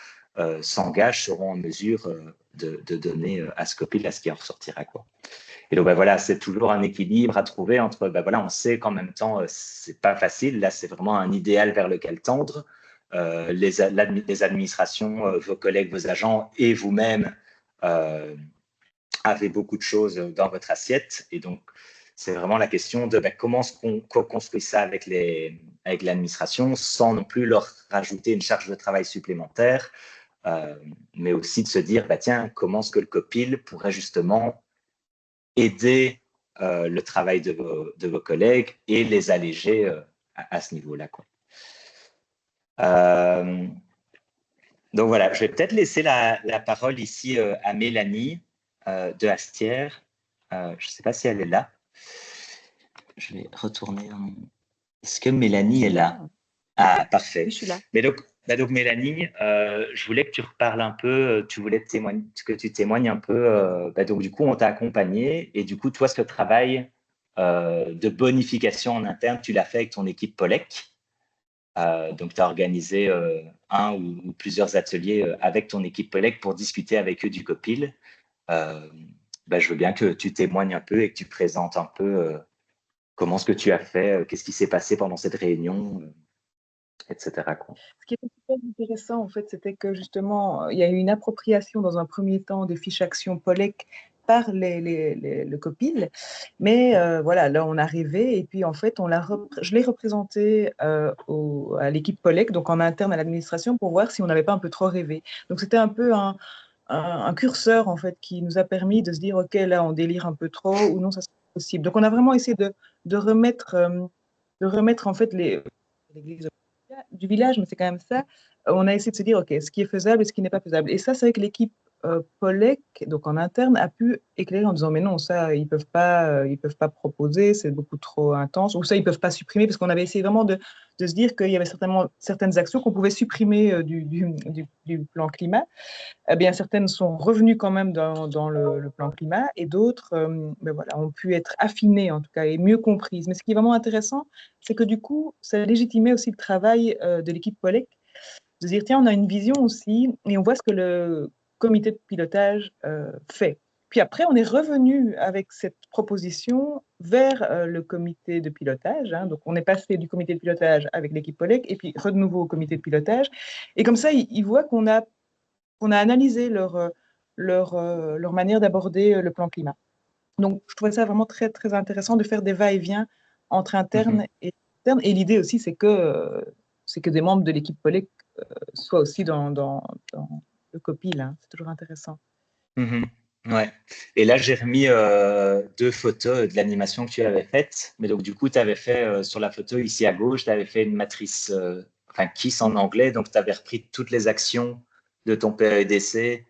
s'engagent, seront en mesure de donner à ce COPIL, à ce qui en ressortira, quoi. Et donc, voilà, c'est toujours un équilibre à trouver entre, voilà, on sait qu'en même temps, c'est pas facile. Là, c'est vraiment un idéal vers lequel tendre. Les administrations, vos collègues, vos agents et vous-même avez beaucoup de choses dans votre assiette. Et donc, c'est vraiment la question de comment est-ce qu'on construit ça avec l'administration sans non plus leur rajouter une charge de travail supplémentaire, mais aussi de se dire, tiens, comment est-ce que le COPIL pourrait justement aider le travail de vos collègues et les alléger à ce niveau-là, quoi. Donc voilà, je vais peut-être laisser la parole ici à Mélanie de Astières. Je ne sais pas si elle est là. Je vais retourner. Est-ce que Mélanie est là? Ah, parfait. Oui, je suis là. Mais donc Mélanie, je voulais que tu reparles un peu, que tu témoignes un peu. Donc du coup, on t'a accompagné et du coup, toi, ce travail de bonification en interne, tu l'as fait avec ton équipe Polek. Donc, tu as organisé un ou plusieurs ateliers avec ton équipe Polek pour discuter avec eux du COPIL. Je veux bien que tu témoignes un peu et que tu présentes un peu comment ce que tu as fait, qu'est-ce qui s'est passé pendant cette réunion, etc., quoi. Ce qui était super intéressant, en fait, c'était que justement, il y a eu une appropriation dans un premier temps des fiches actions Polek par le COPIL. Mais voilà, là, on arrivait et puis en fait, je l'ai représenté à l'équipe Polek, donc en interne à l'administration, pour voir si on n'avait pas un peu trop rêvé. Donc, c'était un peu un curseur, en fait, qui nous a permis de se dire, OK, là, on délire un peu trop ou non, ça c'est possible. Donc, on a vraiment essayé de remettre en fait l'église du village, mais c'est quand même ça. On a essayé de se dire, OK, ce qui est faisable et ce qui n'est pas faisable. Et ça, c'est vrai que l'équipe Polek, donc en interne, a pu éclairer en disant, mais non, ça, ils peuvent pas proposer, c'est beaucoup trop intense, ou ça, ils peuvent pas supprimer, parce qu'on avait essayé vraiment de se dire qu'il y avait certainement certaines actions qu'on pouvait supprimer du plan climat. Eh bien, certaines sont revenues quand même dans le plan climat et d'autres voilà, ont pu être affinées en tout cas et mieux comprises. Mais ce qui est vraiment intéressant, c'est que du coup, ça légitimait aussi le travail de l'équipe Polek, de dire, tiens, on a une vision aussi et on voit ce que le comité de pilotage fait. Puis après, on est revenu avec cette proposition vers le comité de pilotage. Hein. Donc, on est passé du comité de pilotage avec l'équipe Polek et puis de nouveau au comité de pilotage. Et comme ça, ils voient qu'on a analysé leur manière d'aborder le plan climat. Donc, je trouvais ça vraiment très, très intéressant de faire des va-et-vient entre interne et externe. Et l'idée aussi, c'est que des membres de l'équipe Polek soient aussi dans le COPIL. Hein. C'est toujours intéressant. Ouais. Et là, j'ai remis 2 photos de l'animation que tu avais faite. Mais donc, du coup, tu avais fait sur la photo ici à gauche, tu avais fait une matrice, KISS en anglais. Donc, tu avais repris toutes les actions de ton PEDC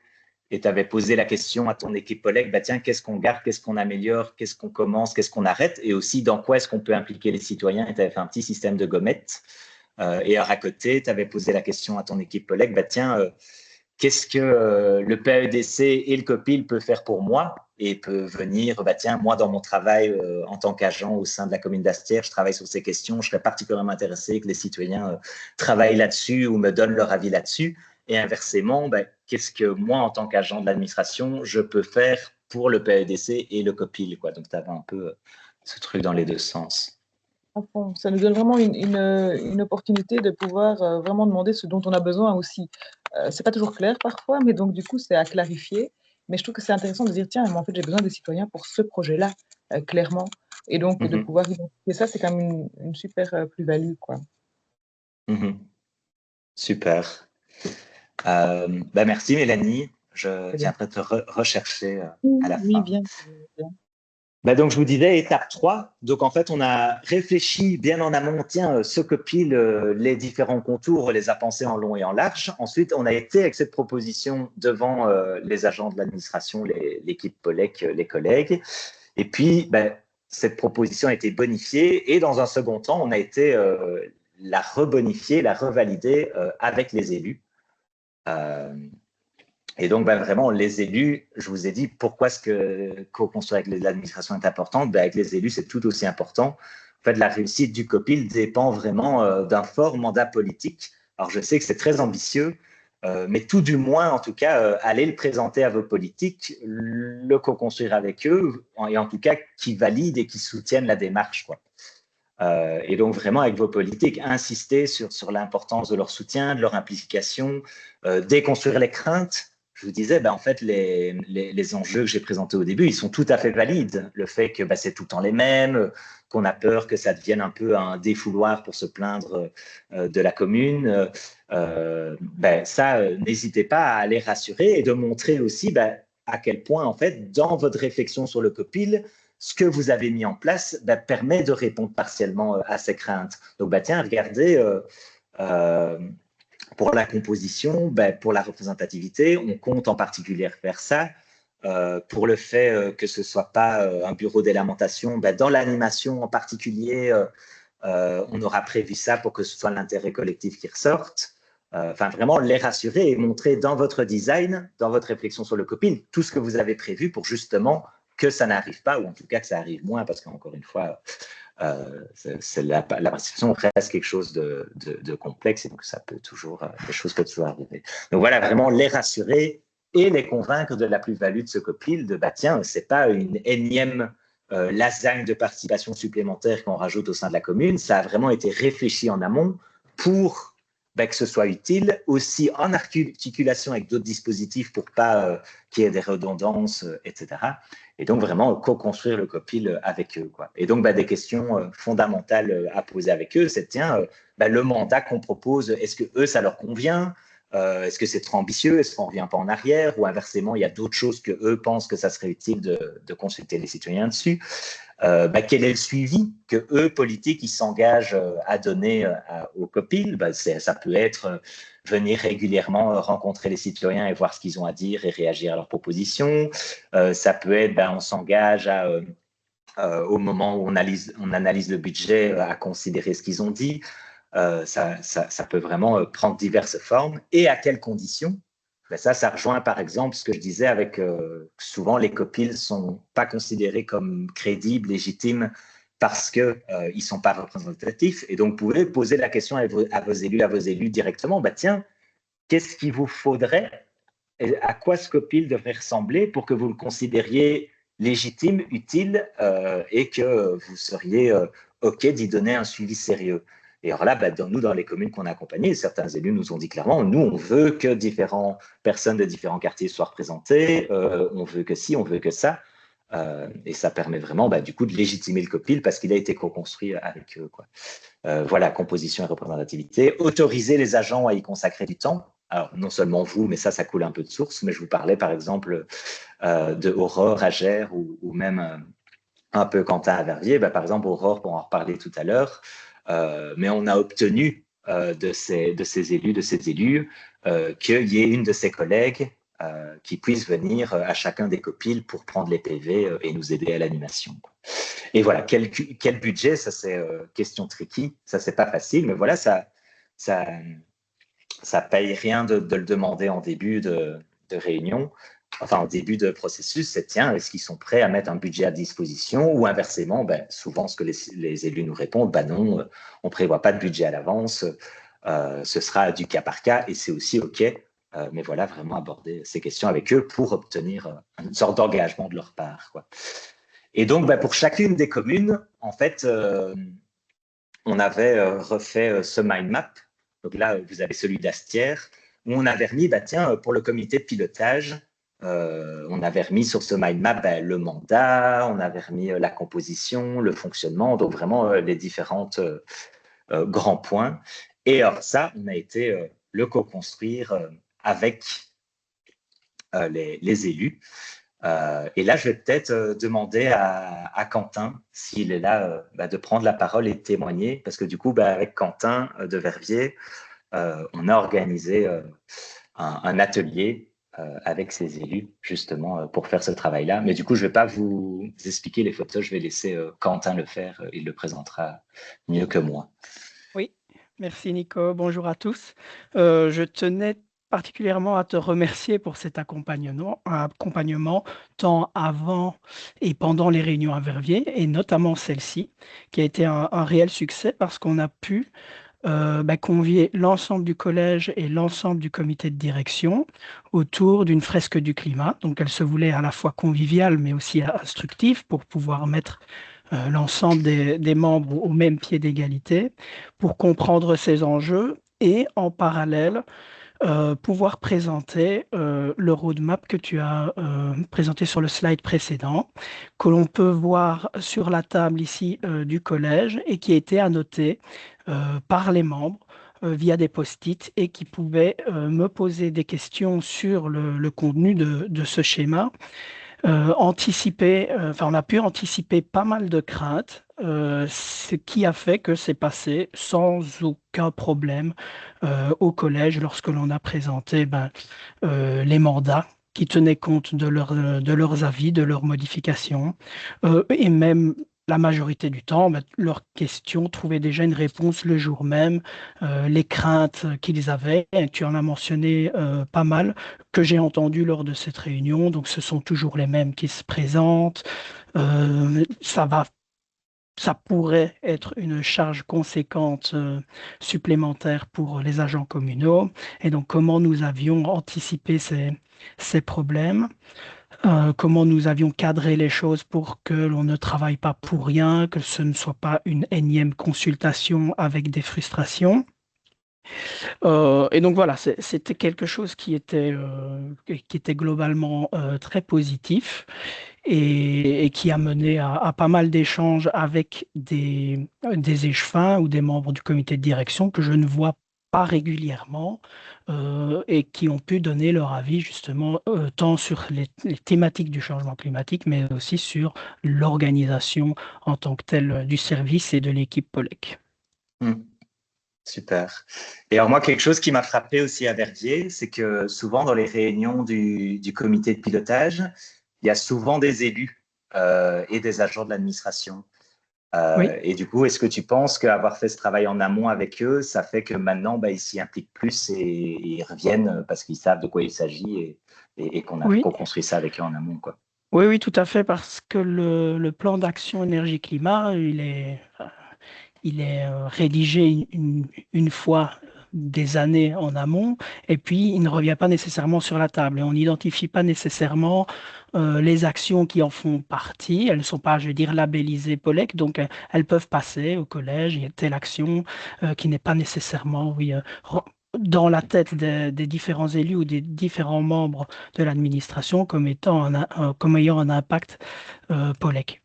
et tu avais posé la question à ton équipe Polek, tiens, qu'est-ce qu'on garde, qu'est-ce qu'on améliore, qu'est-ce qu'on commence, qu'est-ce qu'on arrête, et aussi dans quoi est-ce qu'on peut impliquer les citoyens. Et tu avais fait un petit système de gommettes. Et à côté, tu avais posé la question à ton équipe Polek, tiens, qu'est-ce que le PEDC et le COPIL peuvent faire pour moi et peut venir, tiens, moi, dans mon travail en tant qu'agent au sein de la commune d'Astières, je travaille sur ces questions, je serais particulièrement intéressé que les citoyens travaillent là-dessus ou me donnent leur avis là-dessus. Et inversement, qu'est-ce que moi, en tant qu'agent de l'administration, je peux faire pour le PEDC et le COPIL, quoi. Donc, tu avais un peu ce truc dans les 2 sens. Ça nous donne vraiment une opportunité de pouvoir vraiment demander ce dont on a besoin aussi. C'est pas toujours clair parfois, mais donc du coup, c'est à clarifier. Mais je trouve que c'est intéressant de dire, tiens, mais en fait, j'ai besoin des citoyens pour ce projet-là, clairement. Et donc, de pouvoir identifier ça, c'est quand même une super plus-value, quoi. Super. Merci Mélanie. Je Très bien. viendrai te rechercher à la Oui, fin. bien. Bien. Donc, je vous disais, étape 3. Donc, en fait, on a réfléchi bien en amont, tiens, ce copil, les différents contours, on les a pensés en long et en large. Ensuite, on a été avec cette proposition devant les agents de l'administration, l'équipe POLEC, les collègues. Et puis, cette proposition a été bonifiée. Et dans un second temps, on a été la rebonifier, la revalider avec les élus. Et donc, vraiment, les élus, je vous ai dit pourquoi est-ce que co-construire avec l'administration est importante. Avec les élus, c'est tout aussi important. En fait, la réussite du COPIL dépend vraiment d'un fort mandat politique. Alors, je sais que c'est très ambitieux, mais tout du moins, en tout cas, allez le présenter à vos politiques, le co-construire avec eux, et en tout cas, qui valident et qui soutiennent la démarche, quoi. Et donc, vraiment, avec vos politiques, insister sur l'importance de leur soutien, de leur implication, déconstruire les craintes. Je vous disais, en fait, les enjeux que j'ai présentés au début, ils sont tout à fait valides. Le fait que c'est tout le temps les mêmes, qu'on a peur que ça devienne un peu un défouloir pour se plaindre de la commune, n'hésitez pas à les rassurer et de montrer aussi à quel point, en fait, dans votre réflexion sur le COPIL, ce que vous avez mis en place permet de répondre partiellement à ces craintes. Donc, tiens, regardez, pour la composition, pour la représentativité, on compte en particulier faire ça. Pour le fait que ce ne soit pas un bureau des lamentations, dans l'animation en particulier, on aura prévu ça pour que ce soit l'intérêt collectif qui ressorte. Enfin, vraiment les rassurer et montrer dans votre design, dans votre réflexion sur le COPIL, tout ce que vous avez prévu pour justement que ça n'arrive pas, ou en tout cas que ça arrive moins, parce qu'encore une fois, la participation reste quelque chose de complexe, et donc ça peut toujours, les choses peuvent toujours arriver. Donc voilà, vraiment les rassurer et les convaincre de la plus-value de ce COPIL, de tiens, c'est pas une énième lasagne de participation supplémentaire qu'on rajoute au sein de la commune, ça a vraiment été réfléchi en amont pour que ce soit utile, aussi en articulation avec d'autres dispositifs pour pas qu'il y ait des redondances, etc. Et donc, vraiment, co-construire le COPIL avec eux, quoi. Et donc, des questions fondamentales à poser avec eux, c'est, tiens, le mandat qu'on propose, est-ce que eux, ça leur convient? Est-ce que c'est trop ambitieux? Est-ce qu'on ne revient pas en arrière? Ou inversement, il y a d'autres choses que eux pensent que ça serait utile de consulter les citoyens dessus? Quel est le suivi que eux, politiques, ils s'engagent à donner au COPIL? Ça peut être venir régulièrement rencontrer les citoyens et voir ce qu'ils ont à dire et réagir à leurs propositions. Ça peut être, on s'engage au moment où on analyse le budget, à considérer ce qu'ils ont dit. Ça peut vraiment prendre diverses formes. Et à quelles conditions? Ça rejoint par exemple ce que je disais avec souvent les COPIL ne sont pas considérés comme crédibles, légitimes, parce qu'ils ne sont pas représentatifs. Et donc, vous pouvez poser la question à vos élus directement. Tiens, qu'est-ce qu'il vous faudrait? À quoi ce COPIL devrait ressembler pour que vous le considériez légitime, utile et que vous seriez OK d'y donner un suivi sérieux? Et alors là, dans les communes qu'on a accompagnées, certains élus nous ont dit clairement, nous, on veut que différentes personnes de différents quartiers soient représentées, on veut que ci, on veut que ça. Et ça permet vraiment, du coup, de légitimer le COPIL parce qu'il a été co-construit avec eux, quoi. Voilà, composition et représentativité. Autoriser les agents à y consacrer du temps. Alors, non seulement vous, mais ça coule un peu de source, mais je vous parlais, par exemple, de Aurore à Gers ou même un peu Quentin à Verviers. Par exemple, Aurore, pour en reparler tout à l'heure, mais on a obtenu de ces élus, qu'il y ait une de ses collègues qui puisse venir à chacun des COPIL pour prendre les PV et nous aider à l'animation. Et voilà, quel budget, ça c'est question tricky, ça c'est pas facile, mais voilà, ça paye rien de le demander en début de réunion, enfin en début de processus, c'est tiens, est-ce qu'ils sont prêts à mettre un budget à disposition ou inversement, souvent ce que les élus nous répondent, non, on prévoit pas de budget à l'avance, ce sera du cas par cas et c'est aussi OK. Mais voilà, vraiment aborder ces questions avec eux pour obtenir une sorte d'engagement de leur part, quoi. Et donc, pour chacune des communes, en fait, on avait refait ce mind map. Donc là, vous avez celui d'Astières, où on avait remis, tiens, pour le comité de pilotage, on avait remis sur ce mind map le mandat, on avait remis la composition, le fonctionnement, donc vraiment les différentes grands points. Et alors ça, on a été le co-construire avec les élus. Et là, je vais peut-être demander à Quentin, s'il est là, de prendre la parole et de témoigner, parce que du coup, avec Quentin de Verviers, on a organisé un atelier avec ces élus, justement, pour faire ce travail-là. Mais du coup, je ne vais pas vous expliquer les photos, je vais laisser Quentin le faire, il le présentera mieux que moi. Oui, merci Nico. Bonjour à tous. Je tenais particulièrement à te remercier pour cet accompagnement tant avant et pendant les réunions à Verviers, et notamment celle-ci, qui a été un réel succès parce qu'on a pu convier l'ensemble du collège et l'ensemble du comité de direction autour d'une fresque du climat. Donc, elle se voulait à la fois conviviale, mais aussi instructive pour pouvoir mettre l'ensemble des membres au même pied d'égalité, pour comprendre ces enjeux et en parallèle, pouvoir présenter le roadmap que tu as présenté sur le slide précédent, que l'on peut voir sur la table ici du collège et qui a été annoté par les membres via des post-it et qui pouvaient me poser des questions sur le contenu de ce schéma. On a pu anticiper pas mal de craintes, ce qui a fait que c'est passé sans aucun problème au collège lorsque l'on a présenté les mandats qui tenaient compte de leurs avis, de leurs modifications, et même la majorité du temps, leurs questions trouvaient déjà une réponse le jour même, les craintes qu'ils avaient, et tu en as mentionné pas mal, que j'ai entendu lors de cette réunion. Donc, ce sont toujours les mêmes qui se présentent. Ça pourrait être une charge conséquente supplémentaire pour les agents communaux. Et donc, comment nous avions anticipé ces problèmes, comment nous avions cadré les choses pour que l'on ne travaille pas pour rien, que ce ne soit pas une énième consultation avec des frustrations. Et donc voilà, c'était quelque chose qui était globalement très positif et qui a mené à pas mal d'échanges avec des échevins ou des membres du comité de direction que je ne vois pas régulièrement et qui ont pu donner leur avis justement tant sur les thématiques du changement climatique, mais aussi sur l'organisation en tant que telle du service et de l'équipe POLEC. Super. Et alors moi, quelque chose qui m'a frappé aussi à Verviers, c'est que souvent dans les réunions du comité de pilotage, il y a souvent des élus et des agents de l'administration. Oui. Et du coup, est-ce que tu penses qu'avoir fait ce travail en amont avec eux, ça fait que maintenant, ils s'y impliquent plus et ils reviennent parce qu'ils savent de quoi il s'agit et qu'on a construit ça avec eux en amont, quoi. Oui, tout à fait, parce que le plan d'action énergie-climat, il est rédigé une fois des années en amont, et puis il ne revient pas nécessairement sur la table. Et on n'identifie pas nécessairement les actions qui en font partie. Elles ne sont pas, je veux dire, labellisées POLEC, donc elles peuvent passer au collège. Il y a telle action qui n'est pas nécessairement, dans la tête des différents élus ou des différents membres de l'administration comme ayant un impact POLEC.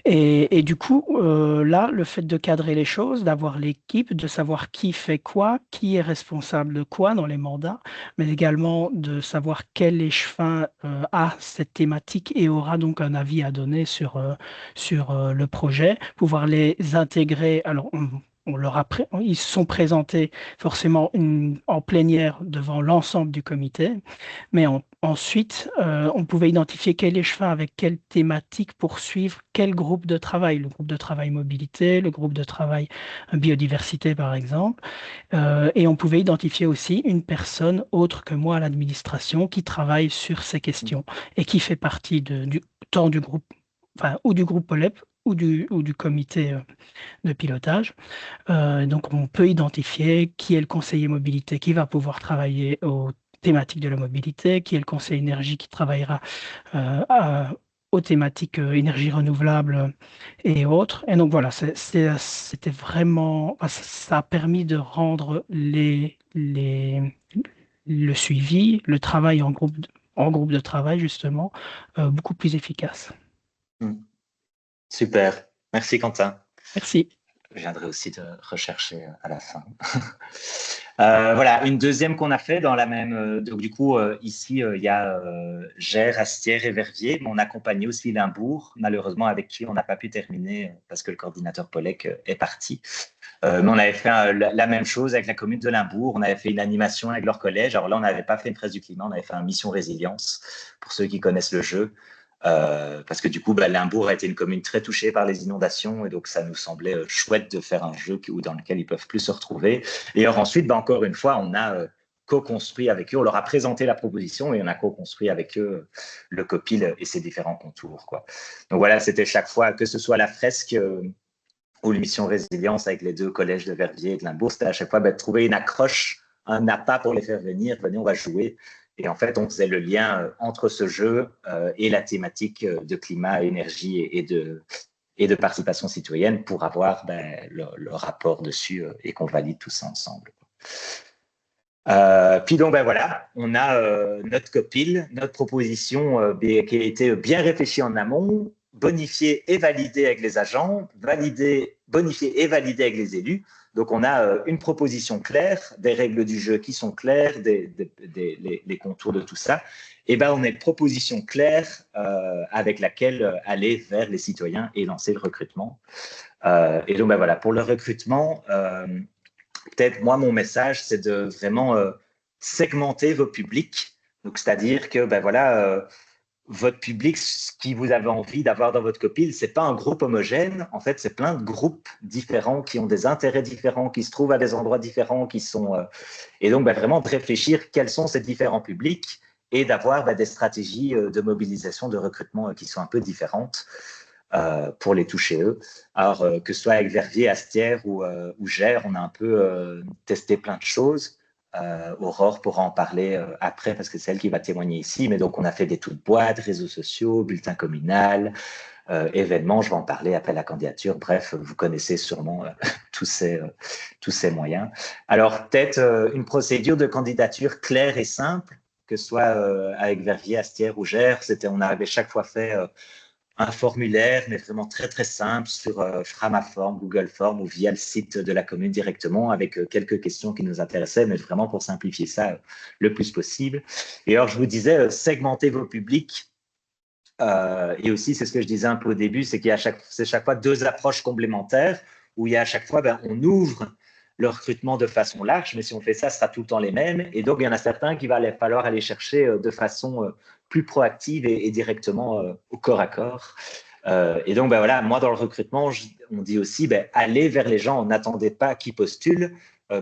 Et du coup, là, le fait de cadrer les choses, d'avoir l'équipe, de savoir qui fait quoi, qui est responsable de quoi dans les mandats, mais également de savoir quel échevin a cette thématique et aura donc un avis à donner sur le projet, pouvoir les intégrer. Alors, ils se sont présentés forcément en plénière devant l'ensemble du comité, mais ensuite, on pouvait identifier quel échevin avec quelle thématique poursuivre quel groupe de travail, le groupe de travail mobilité, le groupe de travail biodiversité par exemple, et on pouvait identifier aussi une personne autre que moi à l'administration qui travaille sur ces questions et qui fait partie tant du groupe, ou du groupe POLEP ou du comité de pilotage. Donc, on peut identifier qui est le conseiller mobilité qui va pouvoir travailler aux thématiques de la mobilité, qui est le conseiller énergie qui travaillera aux thématiques énergie renouvelable et autres. Et donc, voilà, c'était vraiment... Ça a permis de rendre le suivi, le travail en groupe en groupe de travail, justement, beaucoup plus efficace. Super. Merci, Quentin. Merci. Je viendrai aussi de rechercher à la fin. Voilà, une deuxième qu'on a fait dans la même. Donc, du coup, ici, il y a Gers, Astières et Verviers, mais on accompagnait aussi Limbourg, malheureusement, avec qui on n'a pas pu terminer parce que le coordinateur Polek est parti. Mais on avait fait la même chose avec la commune de Limbourg. On avait fait une animation avec leur collège. Alors là, on n'avait pas fait une presse du climat, on avait fait une mission résilience pour ceux qui connaissent le jeu. Parce que du coup, Limbourg a été une commune très touchée par les inondations et donc ça nous semblait chouette de faire un jeu dans lequel ils peuvent plus se retrouver. Et alors ensuite, encore une fois, on a co-construit avec eux, on leur a présenté la proposition et on a co-construit avec eux le copil et ses différents contours, quoi. Donc voilà, c'était chaque fois, que ce soit la fresque ou l'émission Résilience avec les deux collèges de Verviers et de Limbourg, c'était à chaque fois de trouver une accroche, un appât pour les faire venir, venez, on va jouer. Et en fait, on faisait le lien entre ce jeu et la thématique de climat, énergie et de participation citoyenne pour avoir le rapport dessus et qu'on valide tout ça ensemble. Puis donc, voilà, on a notre copil, notre proposition qui a été bien réfléchie en amont, bonifiée et validée avec les agents, bonifiée et validée avec les élus. Donc, on a une proposition claire, des règles du jeu qui sont claires, les contours de tout ça. Et on a une proposition claire avec laquelle aller vers les citoyens et lancer le recrutement. Et donc, voilà, pour le recrutement, peut-être, moi, mon message, c'est de vraiment segmenter vos publics. Donc, c'est-à-dire que, voilà, votre public, ce qui vous avez envie d'avoir dans votre copil, c'est pas un groupe homogène. En fait, c'est plein de groupes différents qui ont des intérêts différents, qui se trouvent à des endroits différents, qui sont. Et donc, vraiment de réfléchir quels sont ces différents publics et d'avoir des stratégies de mobilisation, de recrutement qui sont un peu différentes. Pour les toucher eux. Alors, que ce soit avec Verviers, Astières ou Gers, on a un peu testé plein de choses. Aurore pourra en parler après parce que c'est elle qui va témoigner ici. Mais donc, on a fait des toutes boîtes, réseaux sociaux, bulletins communal, événements, je vais en parler, appel à candidature. Bref, vous connaissez sûrement tous ces moyens. Alors, peut-être une procédure de candidature claire et simple, que ce soit avec Verviers, Astières ou Gers. On avait chaque fois fait un formulaire, mais vraiment très, très simple sur Framaform, Google Form ou via le site de la commune directement avec quelques questions qui nous intéressaient, mais vraiment pour simplifier ça le plus possible. Et alors, je vous disais, segmentez vos publics. Et aussi, c'est ce que je disais un peu au début, c'est qu'il y a chaque fois deux approches complémentaires où il y a à chaque fois, on ouvre le recrutement de façon large, mais si on fait ça, ce sera tout le temps les mêmes. Et donc, il y en a certains qu'il va falloir aller chercher de façon plus proactive et directement au corps à corps. Et donc, voilà, moi, dans le recrutement, on dit aussi, allez vers les gens, n'attendez pas qu'ils postulent,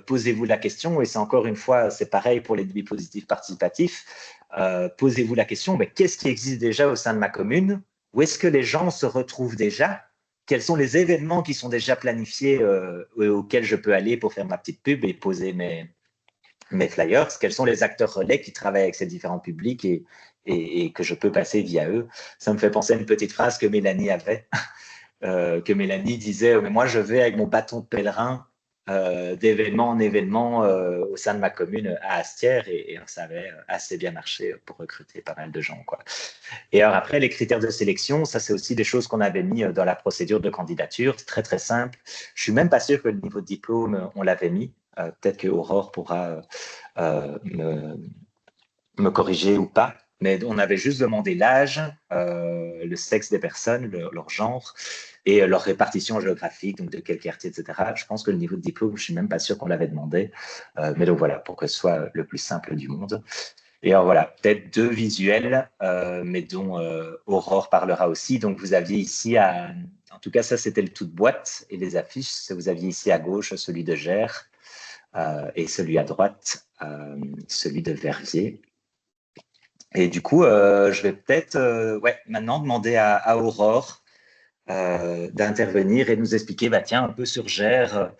posez-vous la question. Et c'est encore une fois, c'est pareil pour les dispositifs participatifs. Posez-vous la question, qu'est-ce qui existe déjà au sein de ma commune? Où est-ce que les gens se retrouvent déjà? Quels sont les événements qui sont déjà planifiés auxquels je peux aller pour faire ma petite pub et poser mes flyers? Quels sont les acteurs relais qui travaillent avec ces différents publics et que je peux passer via eux? Ça me fait penser à une petite phrase que Mélanie avait, que Mélanie disait, mais moi je vais avec mon bâton de pèlerin d'événement en événement au sein de ma commune à Astières et ça avait assez bien marché pour recruter pas mal de gens, quoi. Et alors après, les critères de sélection, ça c'est aussi des choses qu'on avait mis dans la procédure de candidature, c'est très très simple. Je suis même pas sûr que le niveau de diplôme, on l'avait mis. Peut-être que Aurore pourra me corriger ou pas. Mais on avait juste demandé l'âge, le sexe des personnes, leur genre et leur répartition géographique, donc de quel quartier, etc. Je pense que le niveau de diplôme, je ne suis même pas sûr qu'on l'avait demandé. Mais donc voilà, pour que ce soit le plus simple du monde. Et alors voilà, peut-être deux visuels, mais dont Aurore parlera aussi. Donc vous aviez ici, en tout cas ça c'était le tout de boîte et les affiches. Vous aviez ici à gauche celui de Gers et celui à droite, celui de Verviers. Et du coup, je vais peut-être maintenant demander à Aurore d'intervenir et de nous expliquer, tiens, un peu sur Gers,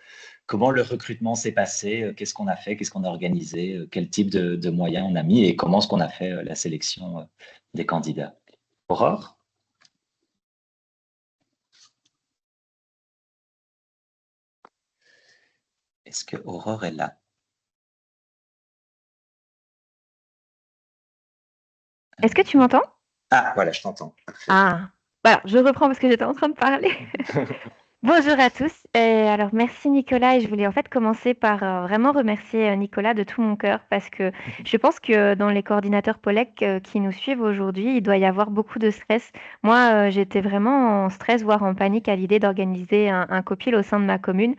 comment le recrutement s'est passé, qu'est-ce qu'on a fait, qu'est-ce qu'on a organisé, quel type de moyens on a mis et comment est-ce qu'on a fait la sélection des candidats. Aurore? Est-ce que Aurore est là? Est-ce que tu m'entends? Ah, voilà, je t'entends. Parfait. Ah, voilà, je reprends parce que j'étais en train de parler. Bonjour à tous. Alors merci Nicolas et je voulais en fait commencer par vraiment remercier Nicolas de tout mon cœur parce que je pense que dans les coordinateurs POLEC qui nous suivent aujourd'hui, il doit y avoir beaucoup de stress. Moi, j'étais vraiment en stress, voire en panique à l'idée d'organiser un copil au sein de ma commune.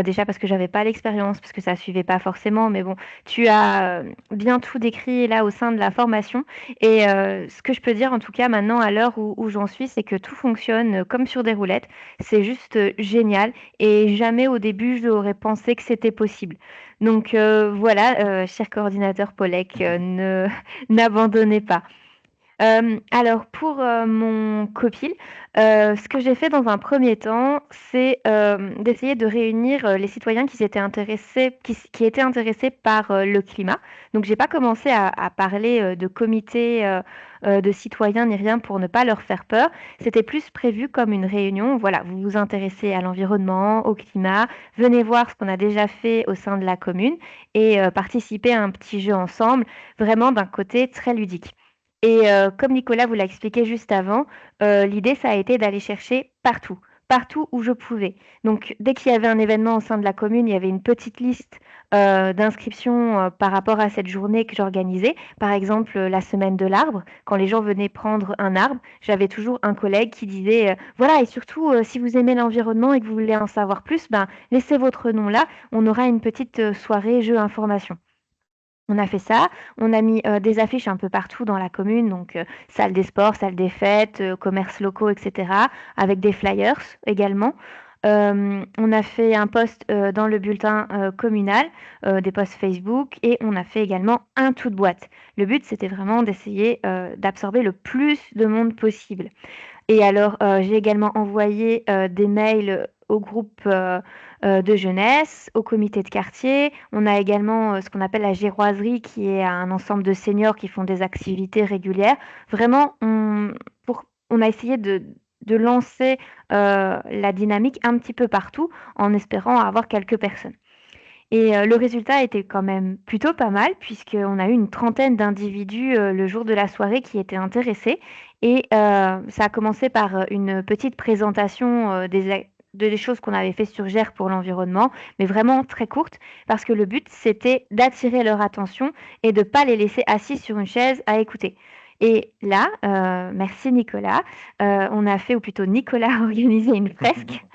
Déjà parce que j'avais pas l'expérience, parce que ça suivait pas forcément. Mais bon, tu as bien tout décrit là au sein de la formation. Et ce que je peux dire en tout cas maintenant à l'heure où j'en suis, c'est que tout fonctionne comme sur des roulettes. C'est juste génial et jamais au début je n'aurais pensé que c'était possible. Donc voilà, cher coordinateur Polek, ne n'abandonnez pas. Alors pour mon copil, ce que j'ai fait dans un premier temps, c'est d'essayer de réunir les citoyens qui étaient intéressés par le climat. Donc j'ai pas commencé à parler de comité de citoyens ni rien pour ne pas leur faire peur. C'était plus prévu comme une réunion. Voilà, vous vous intéressez à l'environnement, au climat, venez voir ce qu'on a déjà fait au sein de la commune et participer à un petit jeu ensemble, vraiment d'un côté très ludique. Et comme Nicolas vous l'a expliqué juste avant, l'idée, ça a été d'aller chercher partout, partout où je pouvais. Donc, dès qu'il y avait un événement au sein de la commune, il y avait une petite liste d'inscriptions par rapport à cette journée que j'organisais. Par exemple, la semaine de l'arbre, quand les gens venaient prendre un arbre, j'avais toujours un collègue qui disait, voilà, et surtout, si vous aimez l'environnement et que vous voulez en savoir plus, ben, laissez votre nom là, on aura une petite soirée jeu information. On a fait ça, on a mis des affiches un peu partout dans la commune, donc salle des sports, salle des fêtes, commerces locaux, etc., avec des flyers également. On a fait un post dans le bulletin communal, des posts Facebook, et on a fait également un tout de boîte. Le but, c'était vraiment d'essayer d'absorber le plus de monde possible. Et alors, j'ai également envoyé des mails au groupe de jeunesse, au comité de quartier. On a également ce qu'on appelle la géroiserie, qui est un ensemble de seniors qui font des activités régulières. Vraiment, on a essayé de lancer la dynamique un petit peu partout en espérant avoir quelques personnes. Et le résultat était quand même plutôt pas mal puisqu'on a eu une trentaine d'individus le jour de la soirée qui étaient intéressés. Et ça a commencé par une petite présentation des choses qu'on avait fait sur GER pour l'environnement, mais vraiment très courte, parce que le but, c'était d'attirer leur attention et de ne pas les laisser assis sur une chaise à écouter. Et là, merci Nicolas, on a fait, ou plutôt Nicolas a organisé une fresque.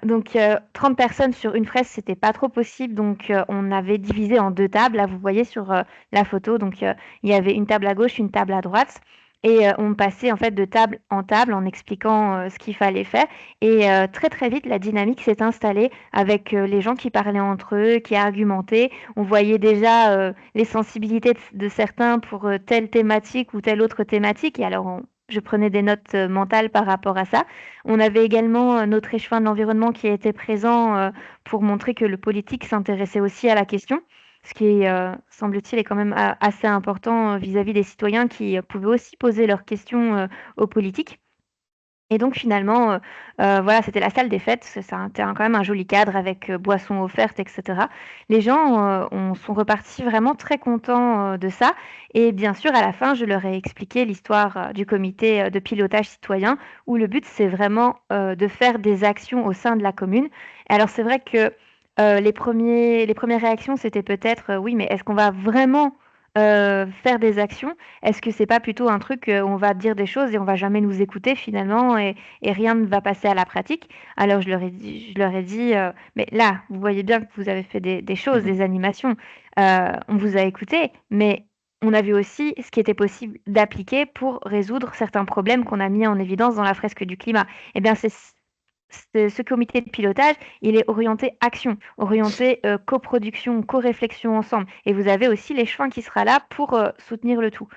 Donc 30 personnes sur une fresque, c'était pas trop possible. Donc on avait divisé en deux tables. Là, vous voyez sur la photo. Donc il y avait une table à gauche, une table à droite. Et on passait en fait de table en table en expliquant ce qu'il fallait faire. Et très très vite, la dynamique s'est installée avec les gens qui parlaient entre eux, qui argumentaient. On voyait déjà les sensibilités de certains pour telle thématique ou telle autre thématique. Et alors je prenais des notes mentales par rapport à ça. On avait également notre échevin de l'environnement qui était présent pour montrer que le politique s'intéressait aussi à la question, ce qui, semble-t-il, est quand même assez important vis-à-vis des citoyens qui pouvaient aussi poser leurs questions aux politiques. Et donc finalement, voilà, c'était la salle des fêtes. C'était quand même un joli cadre avec boissons offertes, etc. Les gens sont repartis vraiment très contents de ça. Et bien sûr, à la fin, je leur ai expliqué l'histoire du comité de pilotage citoyen, où le but, c'est vraiment de faire des actions au sein de la commune. Et alors, c'est vrai que les premières réactions, c'était peut-être, oui, mais est-ce qu'on va vraiment faire des actions? Est-ce que c'est pas plutôt un truc où on va dire des choses et on va jamais nous écouter finalement et rien ne va passer à la pratique? Alors je leur ai dit, mais là, vous voyez bien que vous avez fait des choses, des animations. On vous a écouté, mais on a vu aussi ce qui était possible d'appliquer pour résoudre certains problèmes qu'on a mis en évidence dans la fresque du climat. Eh bien, ce comité de pilotage, il est orienté action, orienté coproduction, co-réflexion ensemble. Et vous avez aussi l'échevin qui sera là pour soutenir le tout.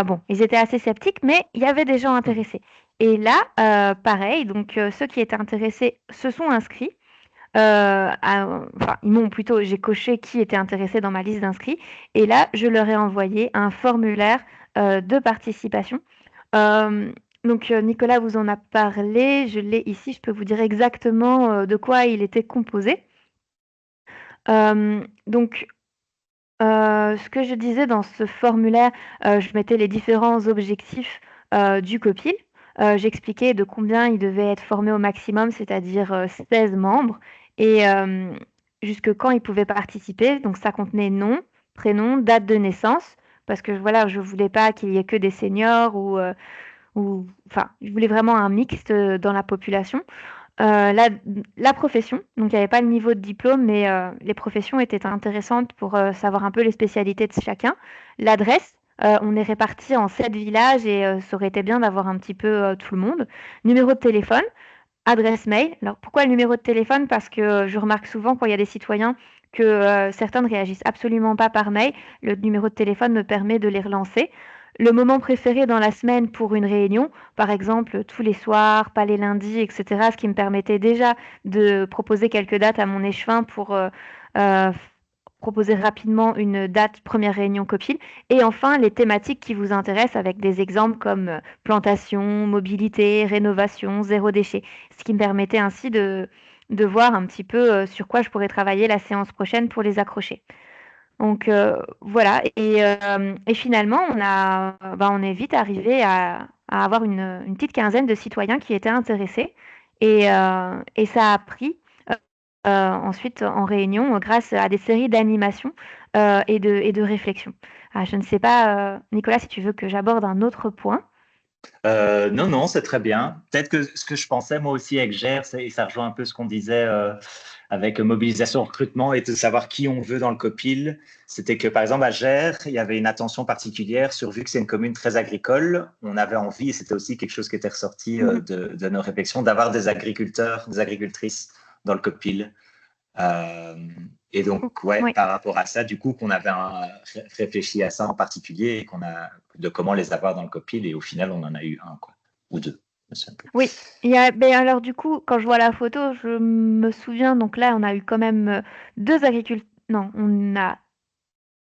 Bon, ils étaient assez sceptiques, mais il y avait des gens intéressés. Et là, pareil, donc ceux qui étaient intéressés se sont inscrits. Enfin, ils m'ont plutôt, j'ai coché qui était intéressé dans ma liste d'inscrits. Et là, je leur ai envoyé un formulaire de participation. Donc Nicolas vous en a parlé, je l'ai ici, je peux vous dire exactement de quoi il était composé. Donc Ce que je disais dans ce formulaire, je mettais les différents objectifs, du COPIL. J'expliquais de combien ils devaient être formés au maximum, c'est-à-dire, 16 membres et jusque quand ils pouvaient participer. Donc ça contenait nom, prénom, date de naissance parce que voilà, je voulais pas qu'il y ait que des seniors ou enfin, je voulais vraiment un mixte, dans la population. La profession, donc il n'y avait pas le niveau de diplôme, mais les professions étaient intéressantes pour savoir un peu les spécialités de chacun. L'adresse, on est répartis en 7 villages et ça aurait été bien d'avoir un petit peu tout le monde. Numéro de téléphone, adresse mail. Alors pourquoi le numéro de téléphone? Parce que je remarque souvent quand il y a des citoyens que certains ne réagissent absolument pas par mail. Le numéro de téléphone me permet de les relancer. Le moment préféré dans la semaine pour une réunion, par exemple tous les soirs, pas les lundis, etc., ce qui me permettait déjà de proposer quelques dates à mon échevin pour euh, proposer rapidement une date, première réunion copile. Et enfin, les thématiques qui vous intéressent avec des exemples comme plantation, mobilité, rénovation, zéro déchet. Ce qui me permettait ainsi de voir un petit peu sur quoi je pourrais travailler la séance prochaine pour les accrocher. Donc voilà, et finalement, on est vite arrivé à avoir une petite quinzaine de citoyens qui étaient intéressés. Et ça a pris ensuite en réunion grâce à des séries d'animations et de réflexions. Ah, je ne sais pas, Nicolas, si tu veux que j'aborde un autre point. Non, non, c'est très bien. Peut-être que ce que je pensais moi aussi avec GER, et ça rejoint un peu ce qu'on disait avec mobilisation, recrutement et de savoir qui on veut dans le COPIL, c'était que par exemple à GER, il y avait une attention particulière sur, vu que c'est une commune très agricole, on avait envie, et c'était aussi quelque chose qui était ressorti de nos réflexions, d'avoir des agriculteurs, des agricultrices dans le COPIL. Et donc, ouais, Oui. par rapport à ça, du coup, qu'on avait réfléchi à ça en particulier et qu'on a de comment les avoir dans le COPIL, et au final, on en a eu un, quoi, ou deux. Oui, alors du coup, quand je vois la photo, je me souviens, donc là, on a eu quand même deux agriculteurs, non, on a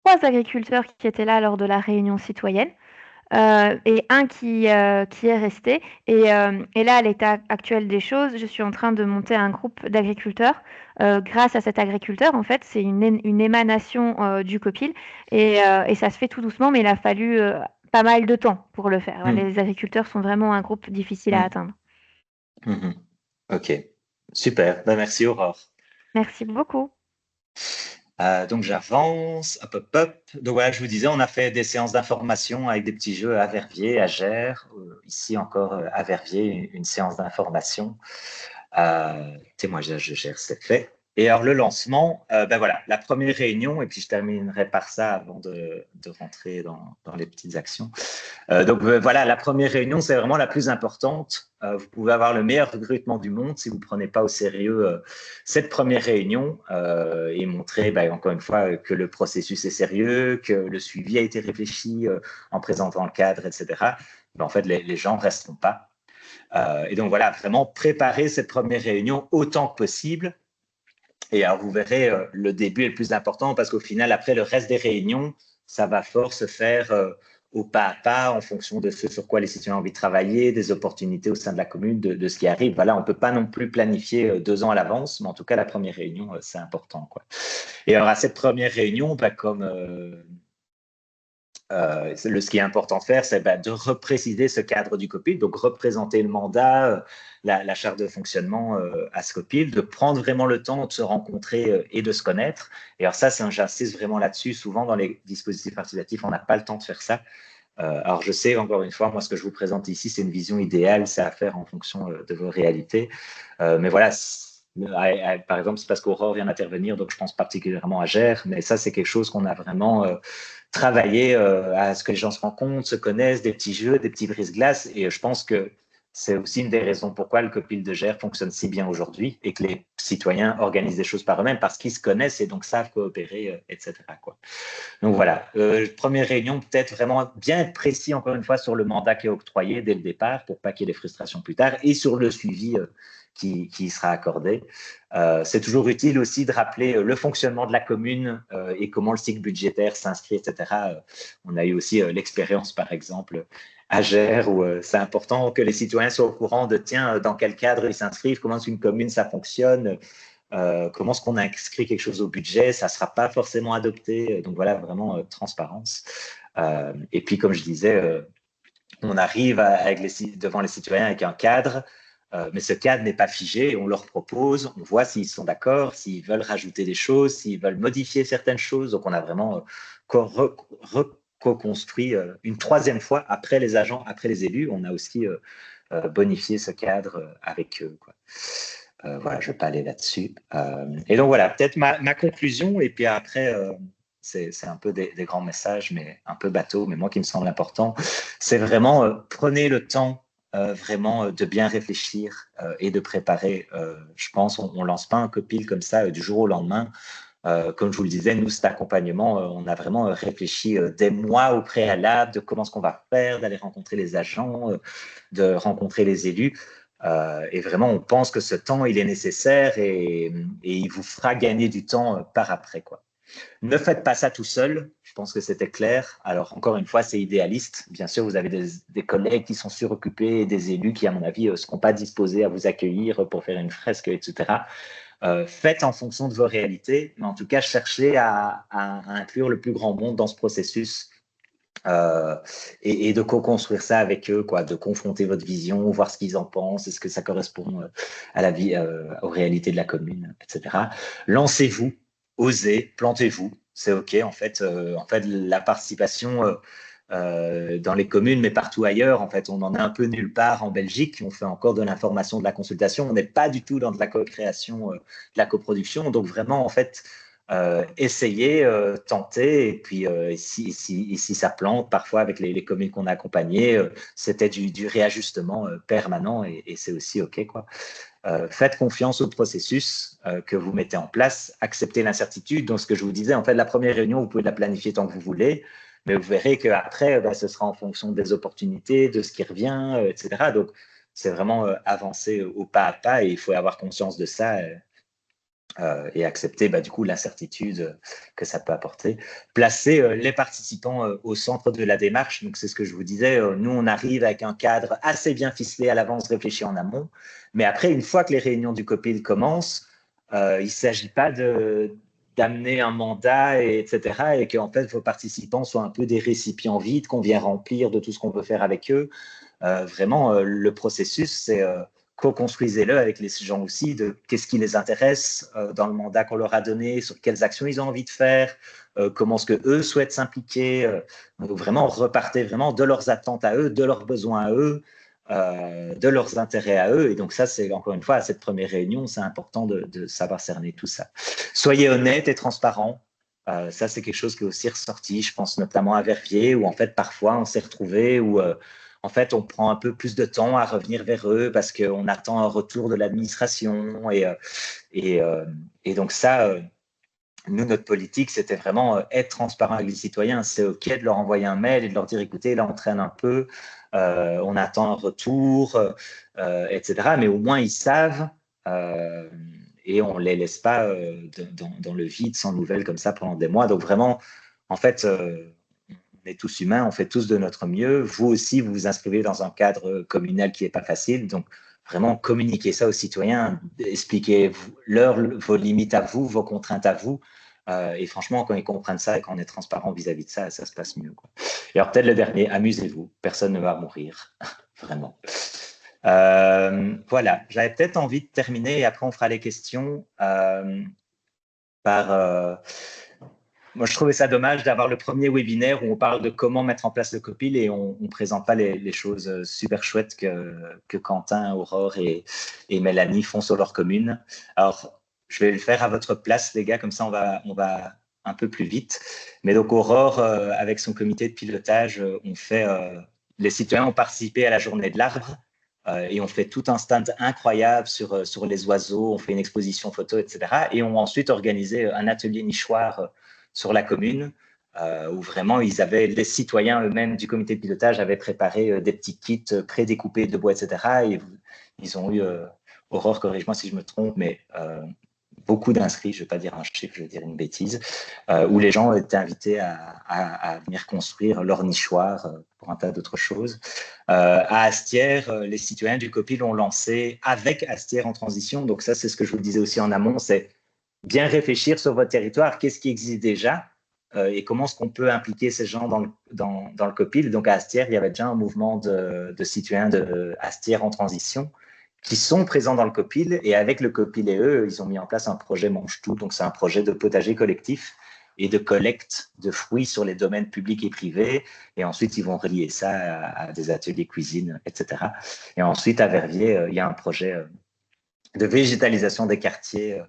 trois agriculteurs qui étaient là lors de la réunion citoyenne. Et un qui est resté. Et là, à l'état actuel des choses, je suis en train de monter un groupe d'agriculteurs. Grâce à cet agriculteur, en fait, c'est une émanation du COPIL. Et ça se fait tout doucement, mais il a fallu pas mal de temps pour le faire. Les agriculteurs sont vraiment un groupe difficile à atteindre. Ok, super. Ben, merci Aurore. Merci beaucoup. Donc j'avance, hop, hop, hop. Donc voilà, je vous disais, on a fait des séances d'information avec des petits jeux à Verviers, à Gers. Ici encore à Verviers, une séance d'information. Témoignage de Gers, c'est fait. Et alors le lancement, ben voilà, la première réunion, et puis je terminerai par ça avant de rentrer dans les petites actions. Donc voilà, la première réunion, c'est vraiment la plus importante. Vous pouvez avoir le meilleur recrutement du monde si vous ne prenez pas au sérieux cette première réunion et montrer, encore une fois, que le processus est sérieux, que le suivi a été réfléchi en présentant le cadre, etc. En fait, les gens ne resteront pas. Et donc voilà, vraiment préparer cette première réunion autant que possible. Et alors vous verrez, le début est le plus important parce qu'au final, après le reste des réunions, ça va fort se faire au pas à pas en fonction de ce sur quoi les citoyens ont envie de travailler, des opportunités au sein de la commune, de ce qui arrive. Voilà, on ne peut pas non plus planifier 2 ans à l'avance, mais en tout cas, la première réunion, c'est important, quoi. Et alors à cette première réunion, comme ce qui est important de faire, c'est de repréciser ce cadre du COPIL, donc représenter le mandat, la charte de fonctionnement à ce COPIL, de prendre vraiment le temps de se rencontrer et de se connaître. Et alors ça, j'insiste vraiment là-dessus. Souvent, dans les dispositifs participatifs, on n'a pas le temps de faire ça. Alors je sais, encore une fois, moi, ce que je vous présente ici, c'est une vision idéale, c'est à faire en fonction de vos réalités. Mais voilà, par exemple, c'est parce qu'Aurore vient d'intervenir, donc je pense particulièrement à Gers, mais ça, c'est quelque chose qu'on a vraiment travaillé à ce que les gens se rencontrent, se connaissent, des petits jeux, des petits brise-glaces. Et je pense que c'est aussi une des raisons pourquoi le COPIL de Gers fonctionne si bien aujourd'hui et que les citoyens organisent des choses par eux-mêmes parce qu'ils se connaissent et donc savent coopérer, etc., quoi. Donc voilà, première réunion, peut-être vraiment bien être précis, encore une fois, sur le mandat qui est octroyé dès le départ pour pas qu'il y ait des frustrations plus tard et sur le suivi qui sera accordé. C'est toujours utile aussi de rappeler le fonctionnement de la commune et comment le cycle budgétaire s'inscrit, etc. On a eu aussi l'expérience, par exemple, à Gers, où c'est important que les citoyens soient au courant de, tiens, dans quel cadre ils s'inscrivent, comment une commune, ça fonctionne. comment est-ce qu'on inscrit quelque chose au budget, ça ne sera pas forcément adopté. Donc voilà, vraiment transparence. Et puis, comme je disais, on arrive devant les citoyens avec un cadre, mais ce cadre n'est pas figé. On leur propose, on voit s'ils sont d'accord, s'ils veulent rajouter des choses, s'ils veulent modifier certaines choses. Donc, on a vraiment co-construit une troisième fois après les agents, après les élus. On a aussi bonifié ce cadre avec eux, quoi. Voilà, je ne vais pas aller là-dessus. Et donc, voilà, peut-être ma conclusion. Et puis après, c'est un peu des grands messages, mais un peu bateau, mais moi qui me semble important. C'est vraiment, prenez le temps vraiment de bien réfléchir et de préparer. Je pense, on ne lance pas un copil comme ça du jour au lendemain. Comme je vous le disais, nous, cet accompagnement, on a vraiment réfléchi des mois au préalable de comment est-ce qu'on va faire, d'aller rencontrer les agents, de rencontrer les élus. Et vraiment, on pense que ce temps, il est nécessaire et il vous fera gagner du temps par après, quoi. Ne faites pas ça tout seul, je pense que c'était clair. Alors, encore une fois, c'est idéaliste. Bien sûr, vous avez des collègues qui sont suroccupés et des élus qui, à mon avis, ne seront pas disposés à vous accueillir pour faire une fresque, etc. Faites en fonction de vos réalités, mais en tout cas, cherchez à inclure le plus grand nombre dans ce processus et de co-construire ça avec eux, quoi, de confronter votre vision, voir ce qu'ils en pensent, est-ce que ça correspond à la vie, aux réalités de la commune, etc. Lancez-vous, osez, plantez-vous, c'est OK. En fait, la participation dans les communes, mais partout ailleurs, en fait, on en est un peu nulle part en Belgique. On fait encore de l'information, de la consultation. On n'est pas du tout dans de la co-création, de la coproduction. Donc vraiment, en fait, essayez, tentez, et puis si ça plante, parfois avec les communes qu'on a accompagnées, c'était du réajustement permanent et c'est aussi OK, quoi. Faites confiance au processus que vous mettez en place, acceptez l'incertitude. Donc, ce que je vous disais, en fait, la première réunion, vous pouvez la planifier tant que vous voulez, mais vous verrez qu'après, ce sera en fonction des opportunités, de ce qui revient, etc. Donc, c'est vraiment avancer au pas à pas et il faut avoir conscience de ça et accepter du coup l'incertitude que ça peut apporter. Placer les participants au centre de la démarche. Donc, c'est ce que je vous disais. Nous, on arrive avec un cadre assez bien ficelé à l'avance, réfléchi en amont. Mais après, une fois que les réunions du COPIL commencent, il ne s'agit pas d'amener un mandat, etc. Et qu'en fait, vos participants soient un peu des récipients vides qu'on vient remplir de tout ce qu'on peut faire avec eux. Vraiment, le processus, c'est co-construisez-le avec les gens aussi de qu'est-ce qui les intéresse dans le mandat qu'on leur a donné, sur quelles actions ils ont envie de faire, comment est-ce qu'eux souhaitent s'impliquer. Donc vraiment, repartez vraiment de leurs attentes à eux, de leurs besoins à eux, de leurs intérêts à eux. Et donc ça, c'est encore une fois, à cette première réunion, c'est important de savoir cerner tout ça. Soyez honnête et transparent. Ça, c'est quelque chose qui est aussi ressorti, je pense notamment à Verviers, où en fait, parfois, on s'est retrouvé où en fait, on prend un peu plus de temps à revenir vers eux parce qu'on attend un retour de l'administration. Et donc ça, nous, notre politique, c'était vraiment être transparent avec les citoyens. C'est OK de leur envoyer un mail et de leur dire, écoutez, là, on traîne un peu, on attend un retour, etc. Mais au moins, ils savent et on ne les laisse pas dans le vide, sans nouvelles comme ça pendant des mois. Donc vraiment, en fait, on est tous humains, on fait tous de notre mieux. Vous aussi, vous vous inscrivez dans un cadre communal qui n'est pas facile. Donc, vraiment, communiquez ça aux citoyens, expliquez vos limites à vous, vos contraintes à vous. Et franchement, quand ils comprennent ça et qu'on est transparent vis-à-vis de ça, ça se passe mieux, quoi. Et alors, peut-être le dernier, amusez-vous. Personne ne va mourir. Vraiment. Voilà, j'avais peut-être envie de terminer et après, on fera les questions par... Moi, je trouvais ça dommage d'avoir le premier webinaire où on parle de comment mettre en place le COPIL et on ne présente pas les choses super chouettes que Quentin, Aurore et Mélanie font sur leur commune. Alors, je vais le faire à votre place, les gars, comme ça, on va un peu plus vite. Mais donc, Aurore, avec son comité de pilotage, les citoyens ont participé à la journée de l'arbre et on fait tout un stand incroyable sur les oiseaux, on fait une exposition photo, etc. Et on a ensuite organisé un atelier nichoir sur la commune, où vraiment les citoyens eux-mêmes du comité de pilotage avaient préparé des petits kits prédécoupés de bois, etc. Et ils ont eu, Aurore, corrige-moi si je me trompe, mais beaucoup d'inscrits, je ne vais pas dire un chiffre, je vais dire une bêtise, où les gens étaient invités à venir construire leur nichoir pour un tas d'autres choses. À Astières, les citoyens du COPIL ont lancé avec Astières en transition, donc ça c'est ce que je vous disais aussi en amont, c'est bien réfléchir sur votre territoire, qu'est-ce qui existe déjà et comment est-ce qu'on peut impliquer ces gens dans le COPIL. Donc à Astières, il y avait déjà un mouvement de citoyens de Astières en transition qui sont présents dans le COPIL, et avec le COPIL et eux, ils ont mis en place un projet Mange-Tout, donc c'est un projet de potager collectif et de collecte de fruits sur les domaines publics et privés, et ensuite ils vont relier ça à des ateliers cuisine, etc. Et ensuite à Verviers, il y a un projet de végétalisation des quartiers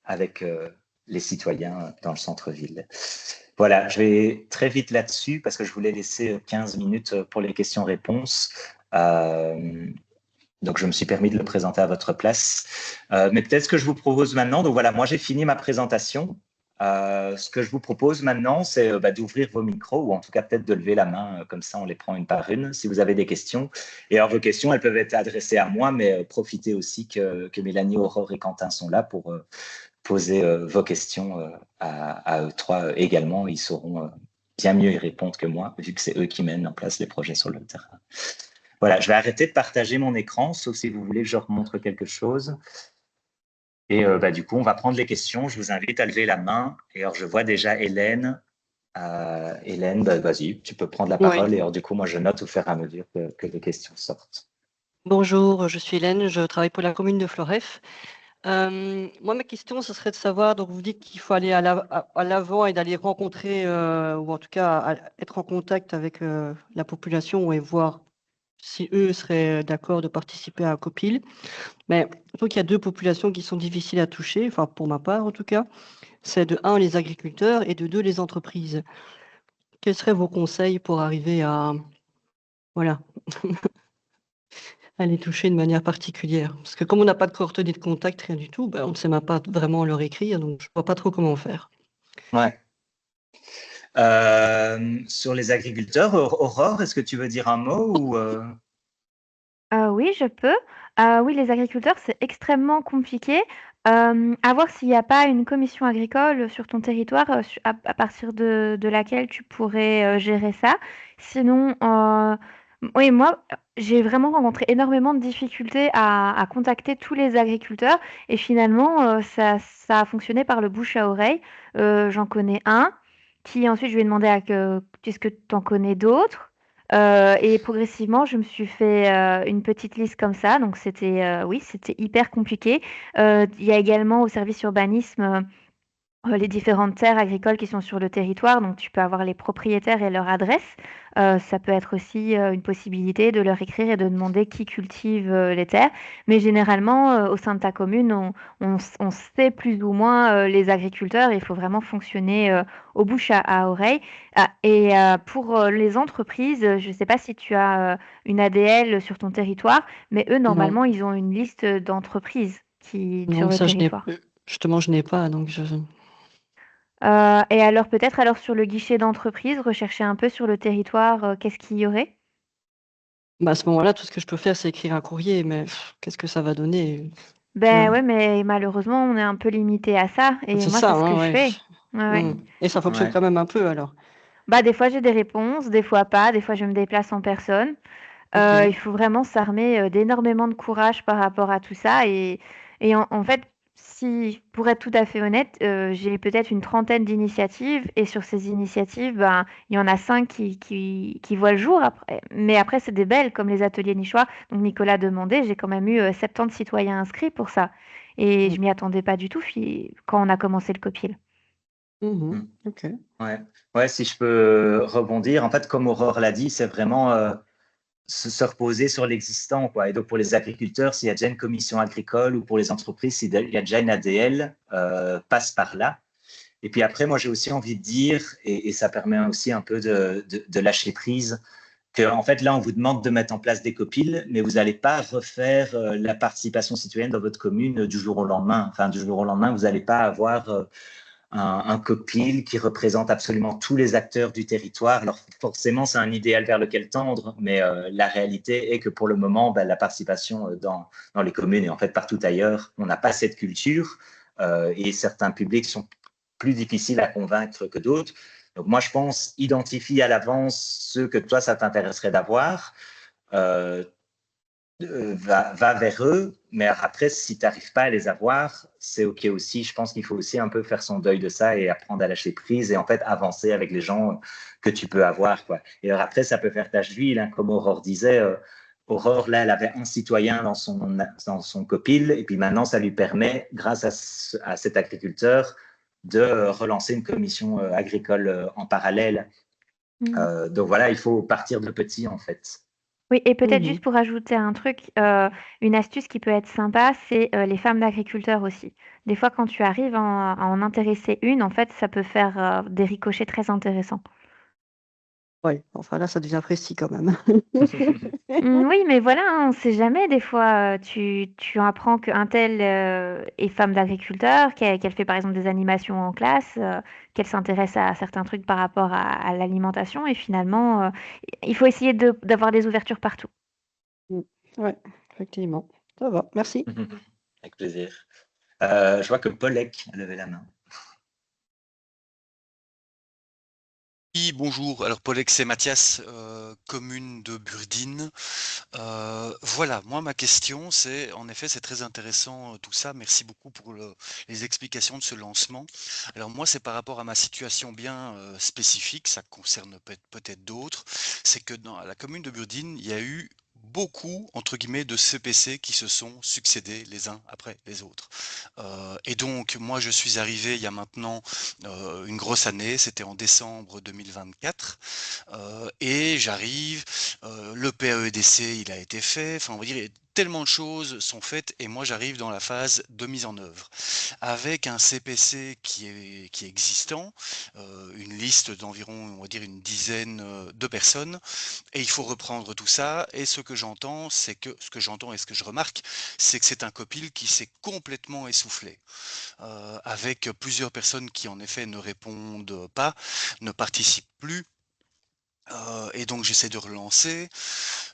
avec les citoyens dans le centre-ville. Voilà, je vais très vite là-dessus parce que je voulais laisser 15 minutes pour les questions-réponses. Donc, je me suis permis de le présenter à votre place. Mais peut-être ce que je vous propose maintenant, donc voilà, moi j'ai fini ma présentation. Ce que je vous propose maintenant, c'est d'ouvrir vos micros, ou en tout cas peut-être de lever la main, comme ça on les prend une par une, si vous avez des questions. Et alors vos questions, elles peuvent être adressées à moi, mais profitez aussi que Mélanie, Aurore et Quentin sont là pour poser vos questions à eux trois également. Ils sauront bien mieux y répondre que moi, vu que c'est eux qui mènent en place les projets sur le terrain. Voilà, je vais arrêter de partager mon écran, sauf si vous voulez que je remontre quelque chose. Et du coup, on va prendre les questions. Je vous invite à lever la main. Et alors, je vois déjà Hélène. Hélène, vas-y, tu peux prendre la parole. Oui. Et alors, du coup, moi, je note au fur et à mesure que les questions sortent. Bonjour, je suis Hélène, je travaille pour la commune de Floreffe. Moi, ma question, ce serait de savoir, donc vous dites qu'il faut aller à l'avant et d'aller rencontrer, ou en tout cas être en contact avec la population et voir si eux seraient d'accord de participer à un COPIL. Mais je trouve qu'il y a deux populations qui sont difficiles à toucher, enfin pour ma part en tout cas. C'est de 1, les agriculteurs, et de 2, les entreprises. Quels seraient vos conseils pour arriver à... Voilà. à les toucher de manière particulière. Parce que comme on n'a pas de coordonnées de contact, rien du tout, on ne sait même pas vraiment leur écrire, donc je ne vois pas trop comment faire. Ouais. Sur les agriculteurs, Aurore, est-ce que tu veux dire un mot ou Oui, je peux. Oui, les agriculteurs, c'est extrêmement compliqué. À voir s'il n'y a pas une commission agricole sur ton territoire, à partir de laquelle tu pourrais gérer ça. Sinon, oui, moi, j'ai vraiment rencontré énormément de difficultés à contacter tous les agriculteurs, et finalement, ça a fonctionné par le bouche à oreille. J'en connais un qui ensuite je lui ai demandé est-ce que tu en connais d'autres? Et progressivement, je me suis fait une petite liste comme ça. Donc, oui, c'était hyper compliqué. Il y a également au service urbanisme les différentes terres agricoles qui sont sur le territoire. Donc, tu peux avoir les propriétaires et leur adresse. Ça peut être aussi une possibilité de leur écrire et de demander qui cultive les terres. Mais généralement, au sein de ta commune, on sait plus ou moins les agriculteurs. Il faut vraiment fonctionner au bouche à oreille. Et pour les entreprises, je ne sais pas si tu as une ADL sur ton territoire, mais eux, normalement, ils ont une liste d'entreprises sur le territoire. Justement, je n'ai pas, donc je... Et alors peut-être sur le guichet d'entreprise, rechercher un peu sur le territoire, qu'est-ce qu'il y aurait? À ce moment-là, tout ce que je peux faire, c'est écrire un courrier, mais qu'est-ce que ça va donner? Ouais, mais malheureusement, on est un peu limité à ça, et moi, c'est ce que je fais. Ouais. Et ça fonctionne quand même un peu, alors? Des fois, j'ai des réponses, des fois pas, des fois, je me déplace en personne. Il faut vraiment s'armer d'énormément de courage par rapport à tout ça, et en fait, pour être tout à fait honnête, j'ai peut-être une trentaine d'initiatives, et sur ces initiatives, il y en a 5 qui voient le jour après. Mais après, c'est des belles, comme les ateliers nichoirs. Donc Nicolas demandait, j'ai quand même eu 70 citoyens inscrits pour ça. Et je m'y attendais pas du tout quand on a commencé le COPIL. Ok. Ouais, si je peux rebondir, en fait, comme Aurore l'a dit, c'est vraiment se reposer sur l'existant, quoi. Et donc, pour les agriculteurs, s'il y a déjà une commission agricole, ou pour les entreprises, s'il y a déjà une ADL, passe par là. Et puis après, moi, j'ai aussi envie de dire, et ça permet aussi un peu de lâcher prise, qu'en fait, là, on vous demande de mettre en place des COPIL, mais vous n'allez pas refaire la participation citoyenne dans votre commune du jour au lendemain. Enfin, du jour au lendemain, vous n'allez pas avoir un COPIL qui représente absolument tous les acteurs du territoire. Alors forcément, c'est un idéal vers lequel tendre, mais la réalité est que pour le moment, la participation dans les communes et en fait partout ailleurs, on n'a pas cette culture. et certains publics sont plus difficiles à convaincre que d'autres. Donc moi, je pense, identifie à l'avance ceux que toi, ça t'intéresserait d'avoir, va vers eux, mais après, si tu n'arrives pas à les avoir, c'est OK aussi. Je pense qu'il faut aussi un peu faire son deuil de ça et apprendre à lâcher prise et en fait avancer avec les gens que tu peux avoir, quoi. Et alors après, ça peut faire tache d'huile, hein, comme Aurore disait. Aurore, là, elle avait un citoyen dans son copil, et puis maintenant, ça lui permet, grâce à cet agriculteur, de relancer une commission agricole en parallèle. Donc voilà, il faut partir de petit, en fait. Oui, et peut-être juste pour ajouter un truc, une astuce qui peut être sympa, c'est les femmes d'agriculteurs aussi. Des fois, quand tu arrives à en intéresser une, en fait, ça peut faire des ricochets très intéressants. Oui, enfin là, ça devient précis quand même. Oui, mais voilà, hein, on ne sait jamais. Des fois, tu apprends qu'un tel est femme d'agriculteur, qu'elle fait par exemple des animations en classe, qu'elle s'intéresse à certains trucs par rapport à l'alimentation. Et finalement, il faut essayer d'avoir des ouvertures partout. Oui, effectivement. Ça va, merci. Avec plaisir. Je vois que Paulek a levé la main. Oui, bonjour. Alors, Paulek, c'est Mathias, commune de Burdine. Voilà, moi, ma question, c'est, en effet, c'est très intéressant tout ça. Merci beaucoup pour les explications de ce lancement. Alors, moi, c'est par rapport à ma situation bien spécifique, ça concerne peut-être d'autres. C'est que dans la commune de Burdine, il y a eu beaucoup, entre guillemets, de CPC qui se sont succédés les uns après les autres. Et donc, moi, je suis arrivé il y a maintenant une grosse année, c'était en décembre 2024, et j'arrive, le PAEDC, il a été fait, enfin, on va dire, tellement de choses sont faites, et moi, j'arrive dans la phase de mise en œuvre, avec un CPC qui est existant, une liste d'environ, on va dire, une dizaine de personnes, et il faut reprendre tout ça, et ce que j'entends et ce que je remarque, c'est que c'est un copil qui s'est complètement essoufflé, avec plusieurs personnes qui en effet ne répondent pas, ne participent plus. Et donc j'essaie de relancer.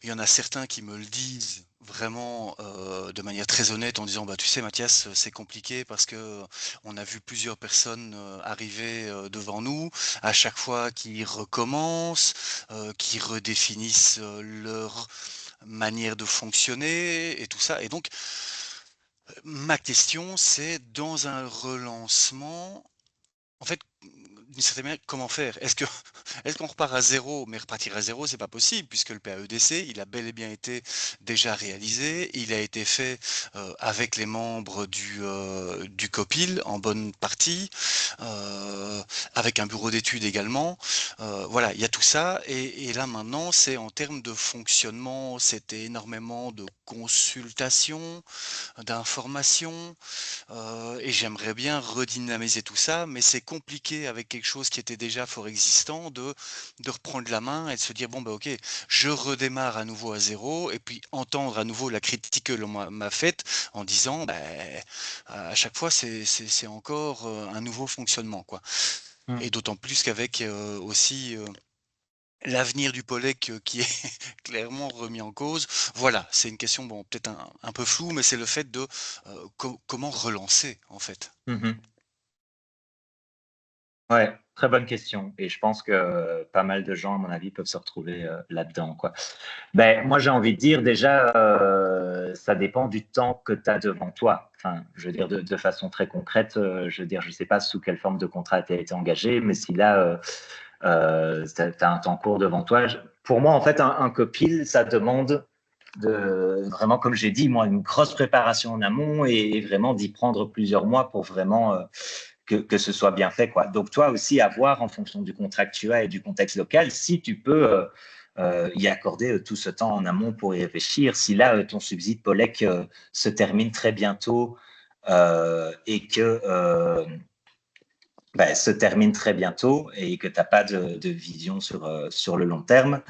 Il y en a certains qui me le disent vraiment de manière très honnête en disant bah tu sais Mathias, c'est compliqué parce que on a vu plusieurs personnes arriver devant nous à chaque fois qui recommencent, qui redéfinissent leur manière de fonctionner et tout ça. Et donc ma question, c'est dans un relancement, en fait, d'une certaine manière, comment faire? Est-ce qu'on repart à zéro? Mais repartir à zéro, c'est pas possible, puisque le PAEDC, il a bel et bien été déjà réalisé. Il a été fait avec les membres du COPIL en bonne partie, avec un bureau d'études également. Voilà, il y a tout ça. Et là maintenant, c'est en termes de fonctionnement, c'était énormément de consultations, d'informations. Et j'aimerais bien redynamiser tout ça, mais c'est compliqué avec quelque chose qui était déjà fort existant de reprendre la main et de se dire bon bah ok, je redémarre à nouveau à zéro et puis entendre à nouveau la critique que l'on m'a faite en disant bah, à chaque fois c'est encore un nouveau fonctionnement quoi. Et d'autant plus qu'avec aussi l'avenir du POLEC qui est clairement remis en cause. Voilà, c'est une question bon, peut-être un peu floue, mais c'est le fait de comment relancer en fait. Ouais, très bonne question. Et je pense que pas mal de gens, à mon avis, peuvent se retrouver là-dedans, quoi. Ben, moi, j'ai envie de dire déjà, ça dépend du temps que tu as devant toi. Enfin, je veux dire, de façon très concrète, je veux dire, je ne sais pas sous quelle forme de contrat tu as été engagé, mais si là, tu as un temps court devant toi, pour moi, en fait, un copil, ça demande vraiment, comme j'ai dit, moi, une grosse préparation en amont et vraiment d'y prendre plusieurs mois pour vraiment que ce soit bien fait, quoi. Donc, toi aussi, à voir en fonction du contrat que tu as et du contexte local, si tu peux y accorder tout ce temps en amont pour y réfléchir. Si là, ton subside POLEC se termine très bientôt et que se termine très bientôt et que tu n'as pas de vision sur le long terme,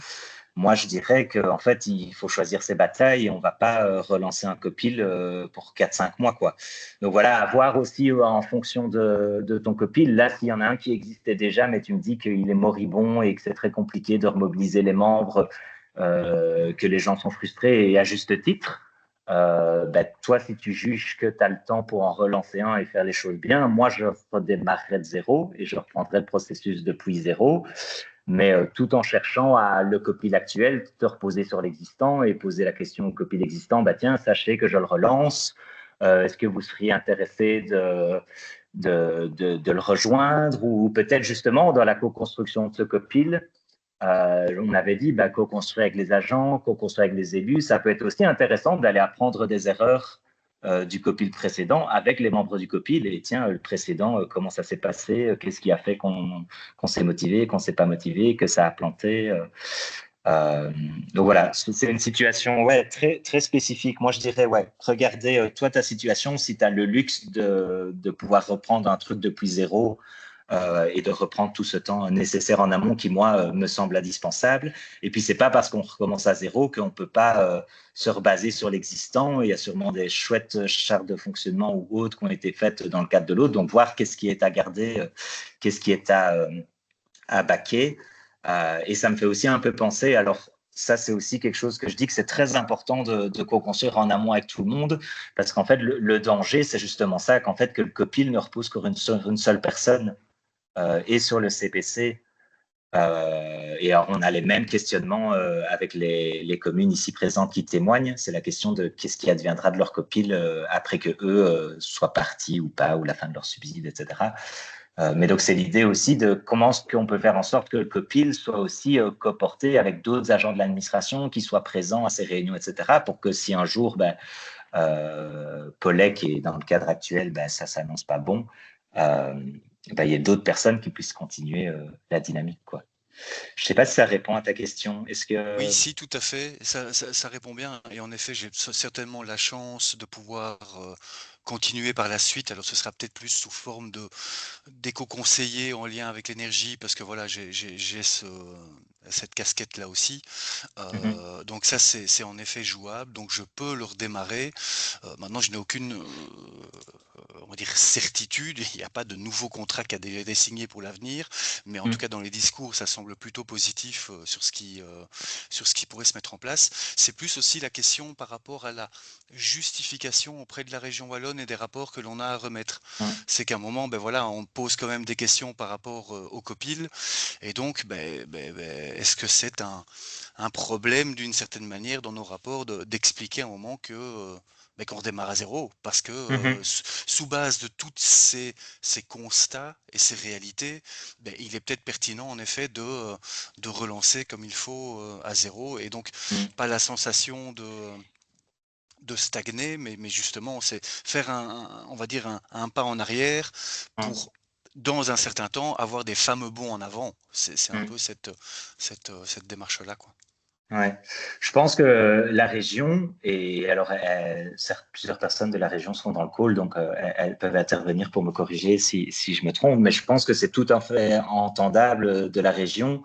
moi, je dirais qu'en fait, il faut choisir ses batailles et on ne va pas relancer un copil pour 4-5 mois, quoi. Donc voilà, à voir aussi en fonction de ton copil. Là, s'il y en a un qui existait déjà, mais tu me dis qu'il est moribond et que c'est très compliqué de remobiliser les membres, que les gens sont frustrés et à juste titre, toi, si tu juges que tu as le temps pour en relancer un et faire les choses bien, moi, je redémarrerai de zéro et je reprendrai le processus depuis zéro, mais tout en cherchant à le copil actuel, te reposer sur l'existant et poser la question au copil existant, tiens, sachez que je le relance, est-ce que vous seriez intéressé de le rejoindre ou peut-être justement dans la co-construction de ce copil, on avait dit co-construire avec les agents, co-construire avec les élus. Ça peut être aussi intéressant d'aller apprendre des erreurs du copil précédent avec les membres du copil. Et tiens, le précédent, comment ça s'est passé, qu'est-ce qui a fait qu'on s'est motivé, qu'on s'est pas motivé, que ça a planté. Donc voilà, c'est une situation très, très spécifique. Moi, je dirais, regardez, toi, ta situation, si tu as le luxe de pouvoir reprendre un truc depuis zéro, et de reprendre tout ce temps nécessaire en amont qui, moi, me semble indispensable. Et puis, c'est pas parce qu'on recommence à zéro qu'on peut pas se rebaser sur l'existant. Il y a sûrement des chouettes chartes de fonctionnement ou autres qui ont été faites dans le cadre de l'autre. Donc, voir qu'est-ce qui est à garder, qu'est-ce qui est à baquer. Et ça me fait aussi un peu penser, alors ça c'est aussi quelque chose que je dis que c'est très important de co-construire en amont avec tout le monde, parce qu'en fait le danger c'est justement ça, qu'en fait que le copil ne repose sur une seule personne, et sur le CPC. Et alors, on a les mêmes questionnements avec les communes ici présentes qui témoignent. C'est la question de qu'est-ce qui adviendra de leur copil après que eux soient partis ou pas, ou la fin de leur subside, etc. Mais donc, c'est l'idée aussi de comment est-ce qu'on peut faire en sorte que le copil soit aussi coporté avec d'autres agents de l'administration qui soient présents à ces réunions, etc. Pour que si un jour, Polec est dans le cadre actuel, ça s'annonce pas bon, il y a d'autres personnes qui puissent continuer la dynamique, quoi. Je ne sais pas si ça répond à ta question. Est-ce que... Oui, si, tout à fait. Ça répond bien. Et en effet, j'ai certainement la chance de pouvoir continuer par la suite. Alors, ce sera peut-être plus sous forme d'éco-conseiller en lien avec l'énergie, parce que voilà, j'ai cette casquette-là aussi. Donc ça, c'est en effet jouable. Donc, je peux le redémarrer. Maintenant, je n'ai aucune on va dire certitude. Il n'y a pas de nouveau contrat qui a déjà été signé pour l'avenir, mais en tout cas dans les discours ça semble plutôt positif sur ce qui pourrait se mettre en place. C'est plus aussi la question par rapport à la justification auprès de la région wallonne et des rapports que l'on a à remettre. C'est qu'à un moment on pose quand même des questions par rapport au copil, et donc est-ce que c'est un problème d'une certaine manière dans nos rapports d'expliquer à un moment que qu'on redémarre à zéro, parce que sous base de tous ces constats et ces réalités, il est peut-être pertinent en effet de relancer comme il faut à zéro, et donc pas la sensation de stagner, mais justement c'est faire on va dire un pas en arrière pour dans un certain temps avoir des fameux bonds en avant. C'est un peu cette démarche-là, quoi. Ouais, je pense que la région, et alors plusieurs personnes de la région sont dans le call, donc elles peuvent intervenir pour me corriger si je me trompe, mais je pense que c'est tout à fait entendable de la région,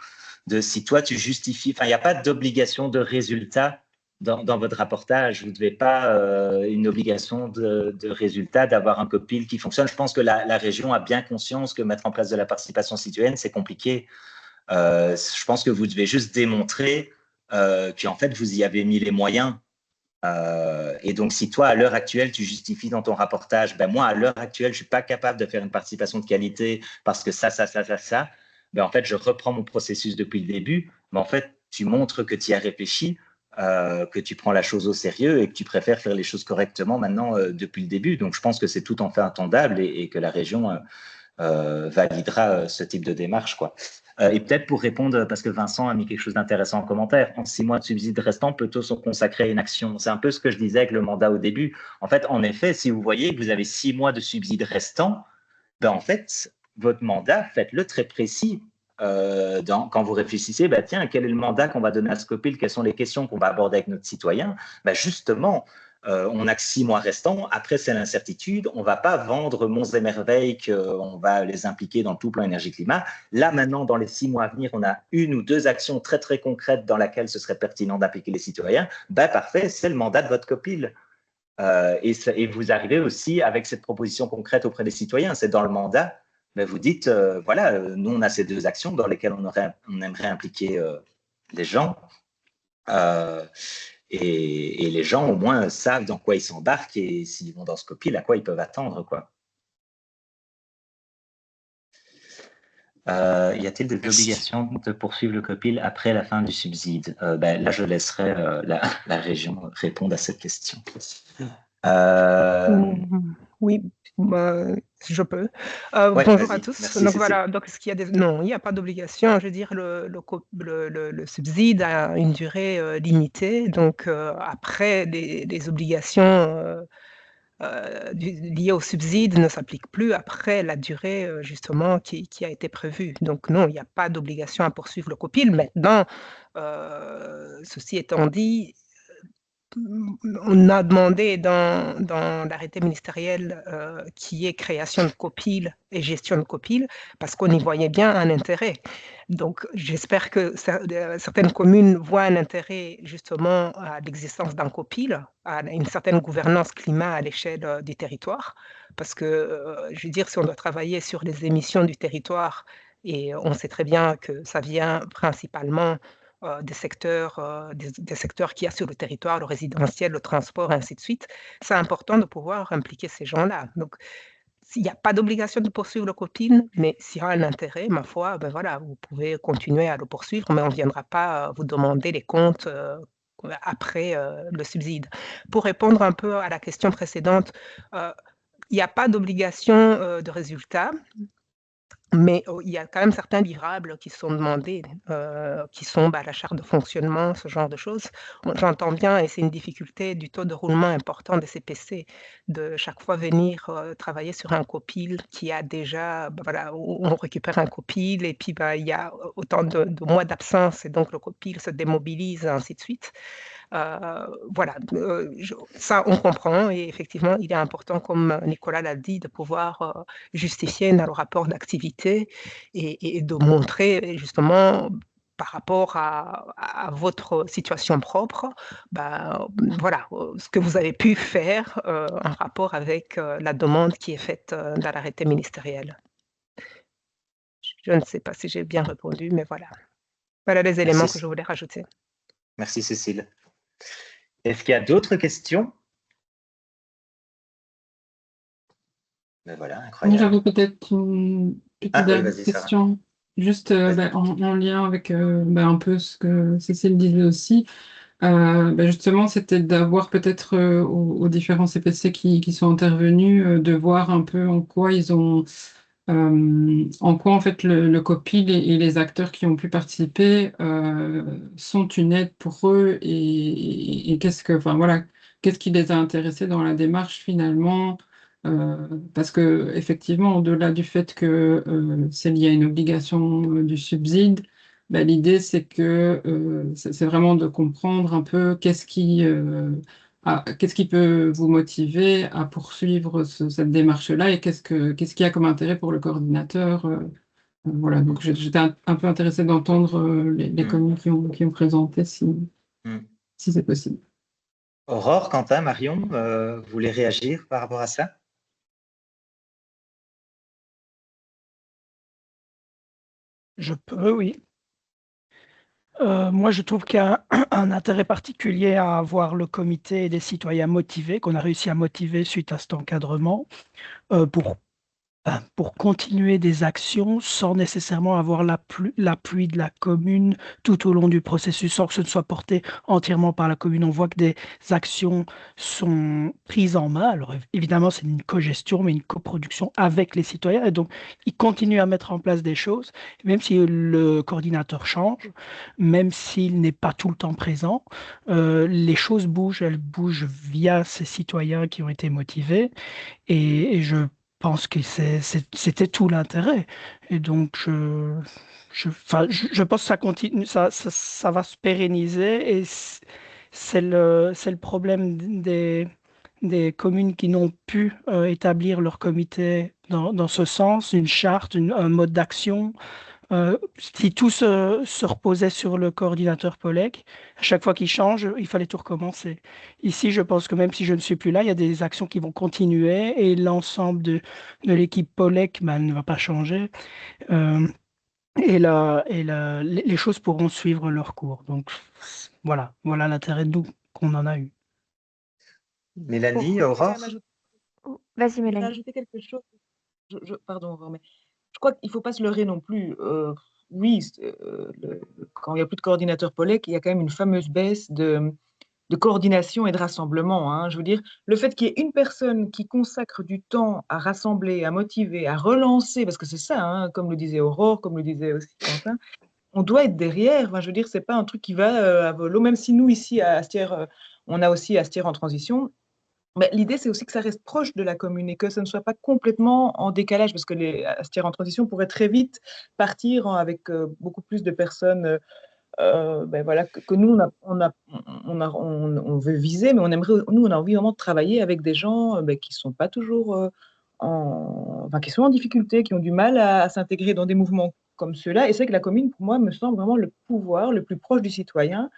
de si toi tu justifies, enfin il n'y a pas d'obligation de résultat dans votre rapportage, vous ne devez pas une obligation de résultat d'avoir un copil qui fonctionne. Je pense que la région a bien conscience que mettre en place de la participation citoyenne, c'est compliqué. Je pense que vous devez juste démontrer qu'en fait, vous y avez mis les moyens. Et donc, si toi, à l'heure actuelle, tu justifies dans ton rapportage, moi, à l'heure actuelle, je ne suis pas capable de faire une participation de qualité parce que ça, en fait, je reprends mon processus depuis le début. Mais en fait, tu montres que tu y as réfléchi, que tu prends la chose au sérieux et que tu préfères faire les choses correctement maintenant depuis le début. Donc, je pense que c'est tout en fait entendable et que la région validera ce type de démarche, quoi. Et peut-être pour répondre, parce que Vincent a mis quelque chose d'intéressant en commentaire, en 6 mois de subside restant, peut-on se consacrer à une action? C'est un peu ce que je disais avec le mandat au début. En fait, en effet, si vous voyez que vous avez 6 mois de subside restant, en fait, votre mandat, faites-le très précis. Quand vous réfléchissez, tiens, quel est le mandat qu'on va donner à Scopil? Quelles sont les questions qu'on va aborder avec notre citoyen? Justement, on n'a que 6 mois restants. Après, c'est l'incertitude. On ne va pas vendre monts et merveilles qu'on va les impliquer dans tout plan énergie-climat. Là, maintenant, dans les 6 mois à venir, on a 1 ou 2 actions très, très concrètes dans lesquelles ce serait pertinent d'impliquer les citoyens. Parfait, c'est le mandat de votre copil. Et vous arrivez aussi avec cette proposition concrète auprès des citoyens. C'est dans le mandat. Vous dites, nous, on a ces 2 actions dans lesquelles on aimerait impliquer les gens. Et les gens, au moins, savent dans quoi ils s'embarquent et s'ils vont dans ce copil, à quoi ils peuvent attendre, quoi. Y a-t-il des Merci. obligations de poursuivre le copil après la fin du subside? Là, je laisserai la région répondre à cette question. Oui, je peux. Ouais, Bonjour à vas-y. tous. Merci, Donc Cécile. voilà, donc non, il n'y a pas d'obligation. Je veux dire, le subside a une durée limitée. Donc après, les obligations liées au subside ne s'appliquent plus après la durée justement qui a été prévue. Donc non, il n'y a pas d'obligation à poursuivre le copil. Maintenant, ceci étant dit, on a demandé dans l'arrêté ministériel qui est création de copil et gestion de copil, parce qu'on y voyait bien un intérêt. Donc, j'espère que certaines communes voient un intérêt justement à l'existence d'un copil, à une certaine gouvernance climat à l'échelle du territoire, parce que, je veux dire, si on doit travailler sur les émissions du territoire, et on sait très bien que ça vient principalement des secteurs qu'il y a sur le territoire, le résidentiel, le transport, ainsi de suite, c'est important de pouvoir impliquer ces gens-là. Donc, s'il n'y a pas d'obligation de poursuivre le copil, mais s'il y a un intérêt, ma foi, ben voilà, vous pouvez continuer à le poursuivre, mais on ne viendra pas vous demander les comptes après le subside. Pour répondre un peu à la question précédente, il n'y a pas d'obligation de résultat. Mais il y a quand même certains livrables qui sont demandés, qui sont la charte de fonctionnement, ce genre de choses. J'entends bien, et c'est une difficulté du taux de roulement important des CPC, de chaque fois venir travailler sur un copil qui a déjà, voilà, où on récupère un copil et puis il y a autant de mois d'absence et donc le copil se démobilise, ainsi de suite. Voilà, ça on comprend et effectivement il est important, comme Nicolas l'a dit, de pouvoir justifier dans le rapport d'activité et de montrer justement par rapport à votre situation propre, voilà, ce que vous avez pu faire en rapport avec la demande qui est faite dans l'arrêté ministériel. Je ne sais pas si j'ai bien répondu, mais voilà. Voilà les éléments que je voulais rajouter. Merci Cécile. Est-ce qu'il y a d'autres questions? Voilà, incroyable. J'avais peut-être une petite dernière vas-y, question, juste en lien avec un peu ce que Cécile disait aussi. Justement, c'était d'avoir peut-être aux différents CPC qui sont intervenus, de voir un peu en quoi ils ont, en quoi en fait le COPIL et les acteurs qui ont pu participer sont une aide pour eux et qu'est-ce que, enfin voilà, qu'est-ce qui les a intéressés dans la démarche finalement. Parce que effectivement, au-delà du fait que c'est lié à une obligation du subside, l'idée c'est que c'est vraiment de comprendre un peu qu'est-ce qui peut vous motiver à poursuivre cette démarche-là et qu'est-ce qu'il y a comme intérêt pour le coordinateur. Voilà, donc j'étais un peu intéressée d'entendre les communes qui ont présenté si c'est possible. Aurore, Quentin, Marion, vous voulez réagir par rapport à ça? Je peux, oui. Moi, je trouve qu'il y a un intérêt particulier à avoir le comité des citoyens motivés, qu'on a réussi à motiver suite à cet encadrement, pour continuer des actions sans nécessairement avoir l'appui de la commune tout au long du processus, sans que ce ne soit porté entièrement par la commune. On voit que des actions sont prises en main. Alors évidemment, c'est une co-gestion, mais une coproduction avec les citoyens. Et donc, ils continuent à mettre en place des choses, même si le coordinateur change, même s'il n'est pas tout le temps présent. Les choses bougent, elles bougent via ces citoyens qui ont été motivés. Et je pense que c'était tout l'intérêt. Et donc, je pense que ça continue, ça va se pérenniser. Et c'est le problème des communes qui n'ont pu établir leur comité dans ce sens, une charte, un mode d'action. Si tout se reposait sur le coordinateur POLEC, à chaque fois qu'il change, il fallait tout recommencer. Ici, je pense que même si je ne suis plus là, il y a des actions qui vont continuer et l'ensemble de l'équipe POLEC ne va pas changer. Les choses pourront suivre leur cours. Donc voilà l'intérêt de nous qu'on en a eu. Mélanie, Pour Aurore? quand même ajouter, Vas-y, je voudrais Mélanie. ajouter quelque chose. Pardon, Aurore, mais je crois qu'il ne faut pas se leurrer non plus. Oui, quand il n'y a plus de coordinateur POLEC, il y a quand même une fameuse baisse de coordination et de rassemblement, hein. Je veux dire, le fait qu'il y ait une personne qui consacre du temps à rassembler, à motiver, à relancer, parce que c'est ça, hein, comme le disait Aurore, comme le disait aussi Quentin, on doit être derrière. Enfin, je veux dire, c'est pas un truc qui va à volo, même si nous, ici, à Astières, on a aussi Astières en transition. Mais l'idée, c'est aussi que ça reste proche de la commune et que ça ne soit pas complètement en décalage, parce que les Astières en transition pourraient très vite partir avec beaucoup plus de personnes ben voilà, que nous, on veut viser, mais on aimerait, nous, on a envie vraiment de travailler avec des gens ben, qui ne sont pas toujours enfin, qui sont en difficulté, qui ont du mal à s'intégrer dans des mouvements comme ceux-là. Et c'est que la commune, pour moi, me semble vraiment le pouvoir le plus proche du citoyen.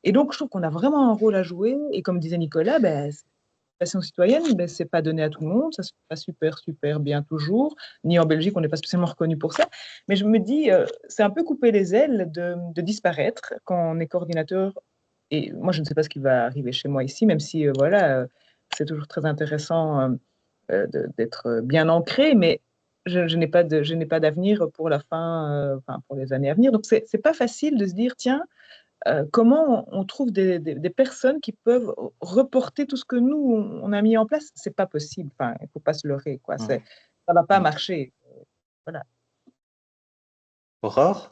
Et donc, je trouve qu'on a vraiment un rôle à jouer. Et comme disait Nicolas, ben, passion citoyenne, ben, c'est pas donné à tout le monde, ça se fait pas super bien toujours, ni en Belgique, on n'est pas spécialement reconnu pour ça. Mais je me dis, c'est un peu couper les ailes de disparaître quand on est coordinateur. Et moi, je ne sais pas ce qui va arriver chez moi ici, même si, voilà, c'est toujours très intéressant d'être bien ancré, mais je n'ai pas d'avenir pour la fin, enfin, pour les années à venir. Donc, c'est pas facile de se dire, tiens, comment on trouve des personnes qui peuvent reporter tout ce que nous, on a mis en place? C'est pas possible. Enfin, il ne faut pas se leurrer, quoi. Ça ne va pas marcher. Voilà. Aurore?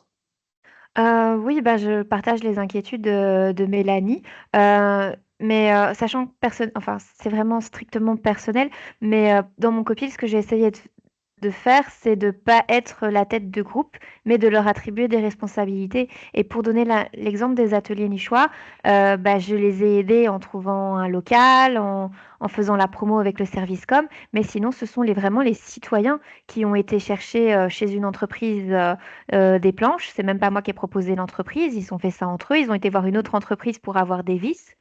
Oui, bah, je partage les inquiétudes de Mélanie, mais sachant que enfin, c'est vraiment strictement personnel, mais dans mon copil, ce que j'ai essayé de faire, c'est de pas être la tête de groupe, mais de leur attribuer des responsabilités. Et pour donner l'exemple des ateliers niçois, bah, je les ai aidés en trouvant un local, en faisant la promo avec le service com, mais sinon, ce sont vraiment les citoyens qui ont été chercher chez une entreprise des planches. C'est même pas moi qui ai proposé l'entreprise, ils ont fait ça entre eux. Ils ont été voir une autre entreprise pour avoir des vis.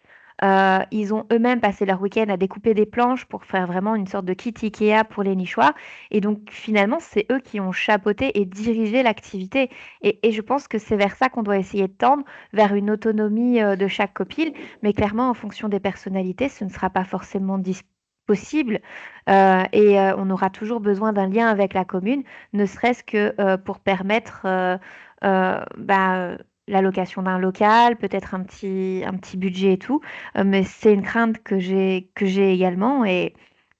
Ils ont eux-mêmes passé leur week-end à découper des planches pour faire vraiment une sorte de kit Ikea pour les nichoirs. Et donc finalement, c'est eux qui ont chapeauté et dirigé l'activité. Et je pense que c'est vers ça qu'on doit essayer de tendre, vers une autonomie de chaque copil. Mais clairement, en fonction des personnalités, ce ne sera pas forcément possible. On aura toujours besoin d'un lien avec la commune, ne serait-ce que pour permettre bah, l'allocation d'un local, peut-être un petit budget et tout. Mais c'est une crainte que j'ai également et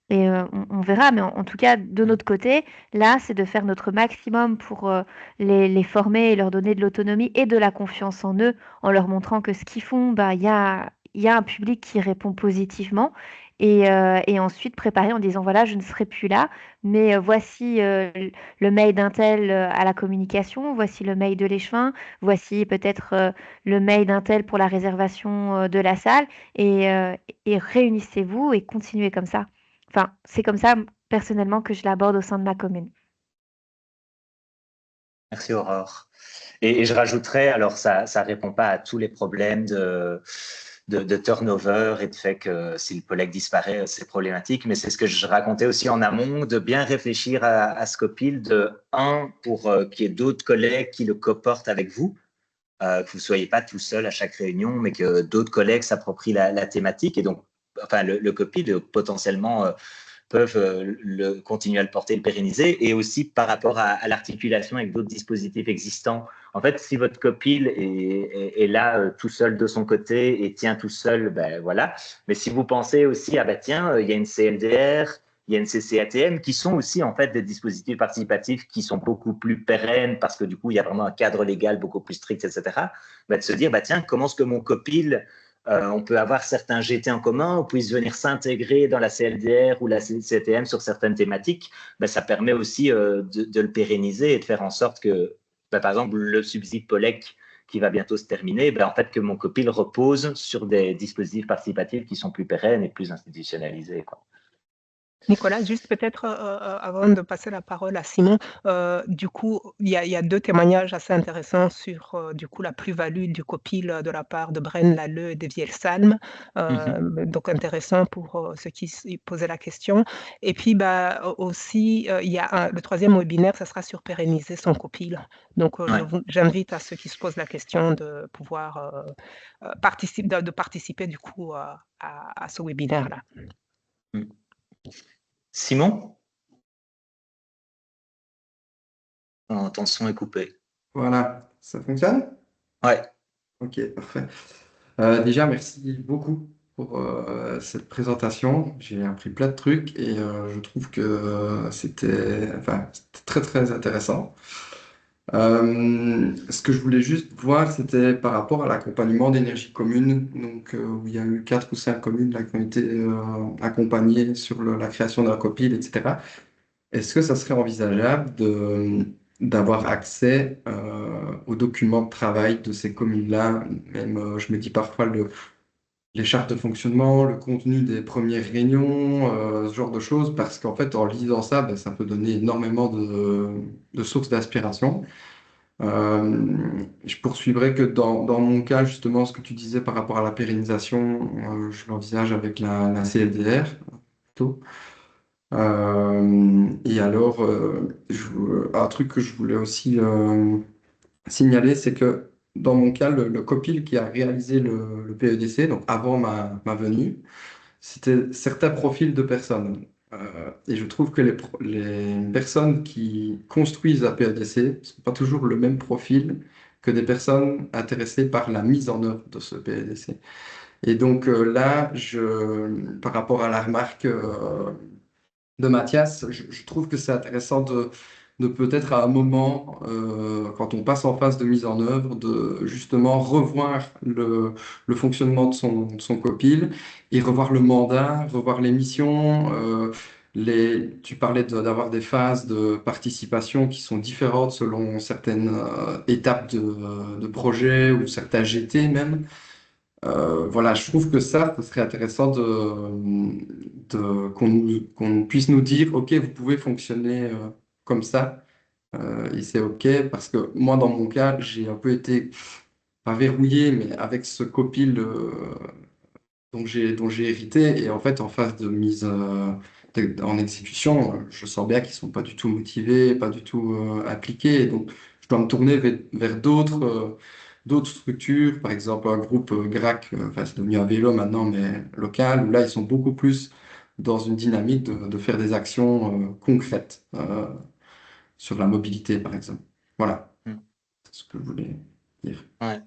on verra. Mais en tout cas, de notre côté, là, c'est de faire notre maximum pour les former et leur donner de l'autonomie et de la confiance en eux, en leur montrant que ce qu'ils font, bah, il y a un public qui répond positivement. Et ensuite préparer en disant, voilà, je ne serai plus là, mais voici le mail d'un tel à la communication, voici le mail de l'échevin, voici peut-être le mail d'un tel pour la réservation de la salle, et réunissez-vous et continuez comme ça. Enfin, c'est comme ça, personnellement, que je l'aborde au sein de ma commune. Merci Aurore. Et je rajouterais, alors ça ne répond pas à tous les problèmes de turnover et de fait que si le POLEC disparaît, c'est problématique, mais c'est ce que je racontais aussi en amont, de bien réfléchir à ce copil, pour qu'il y ait d'autres collègues qui le coportent avec vous, que vous ne soyez pas tout seul à chaque réunion, mais que d'autres collègues s'approprient la thématique et donc enfin, le copil potentiellement peuvent continuer à le porter, le pérenniser, et aussi par rapport à l'articulation avec d'autres dispositifs existants. En fait, si votre copil est là tout seul de son côté et tient tout seul, ben voilà. Mais si vous pensez aussi, ah ben tiens, il y a une CLDR, il y a une CCATM, qui sont aussi en fait des dispositifs participatifs qui sont beaucoup plus pérennes parce que du coup, il y a vraiment un cadre légal beaucoup plus strict, etc. Ben, de se dire, ben tiens, comment est-ce que mon copil on peut avoir certains GT en commun, on puisse venir s'intégrer dans la CLDR ou la CTM sur certaines thématiques, ben, ça permet aussi de le pérenniser et de faire en sorte que, ben, par exemple, le subside POLEC qui va bientôt se terminer, ben, en fait, que mon copil repose sur des dispositifs participatifs qui sont plus pérennes et plus institutionnalisés, quoi. Nicolas, juste peut-être avant de passer la parole à Simon, du coup, il y a 2 témoignages assez intéressants sur du coup la plus-value du copil de la part de Bren Lalleux et de Vielsalm. Donc intéressant pour ceux qui posaient la question. Et puis aussi, il y a le 3e webinaire, ça sera sur pérenniser son copil. Donc j'invite à ceux qui se posent la question de pouvoir participer du coup à ce webinaire-là. Simon? Oh, ton son est coupé. Voilà, ça fonctionne? Ouais. Ok, parfait. Déjà, merci beaucoup pour cette présentation. J'ai appris plein de trucs et je trouve que c'était très très intéressant. Ce que je voulais juste voir, c'était par rapport à l'accompagnement d'énergie commune, donc où il y a eu 4 ou 5 communes là, qui ont été accompagnées sur la création d'un copil, etc. Est-ce que ça serait envisageable d'avoir accès aux documents de travail de ces communes-là? Même, je me dis parfois les chartes de fonctionnement, le contenu des premières réunions, ce genre de choses, parce qu'en fait, en lisant ça, ben, ça peut donner énormément de sources d'inspiration. Je poursuivrai que dans mon cas, justement, ce que tu disais par rapport à la pérennisation, je l'envisage avec la CLDR plutôt. Et alors, un truc que je voulais aussi signaler, c'est que dans mon cas, le copil qui a réalisé le PEDC, donc avant ma venue, c'était certains profils de personnes. Et je trouve que les personnes qui construisent un PEDC ne sont pas toujours le même profil que des personnes intéressées par la mise en œuvre de ce PEDC. Et donc là, par rapport à la remarque de Mathias, je trouve que c'est intéressant de peut-être à un moment, quand on passe en phase de mise en œuvre, de justement revoir le fonctionnement de son copil et revoir le mandat, revoir les missions. Tu parlais d'avoir des phases de participation qui sont différentes selon certaines étapes de projet ou certains GT même. Voilà, je trouve que ça serait intéressant qu'on puisse nous dire, OK, vous pouvez fonctionner comme ça, et c'est OK, parce que moi, dans mon cas, j'ai un peu été, pas verrouillé, mais avec ce copil dont j'ai hérité, et en fait, en phase de mise en exécution, je sens bien qu'ils sont pas du tout motivés, pas du tout appliqués, et donc je dois me tourner vers d'autres structures, par exemple un groupe GRAC, enfin c'est devenu un vélo maintenant, mais local, où là ils sont beaucoup plus dans une dynamique de faire des actions concrètes sur la mobilité, par exemple. Voilà, c'est ce que je voulais dire. Ouais.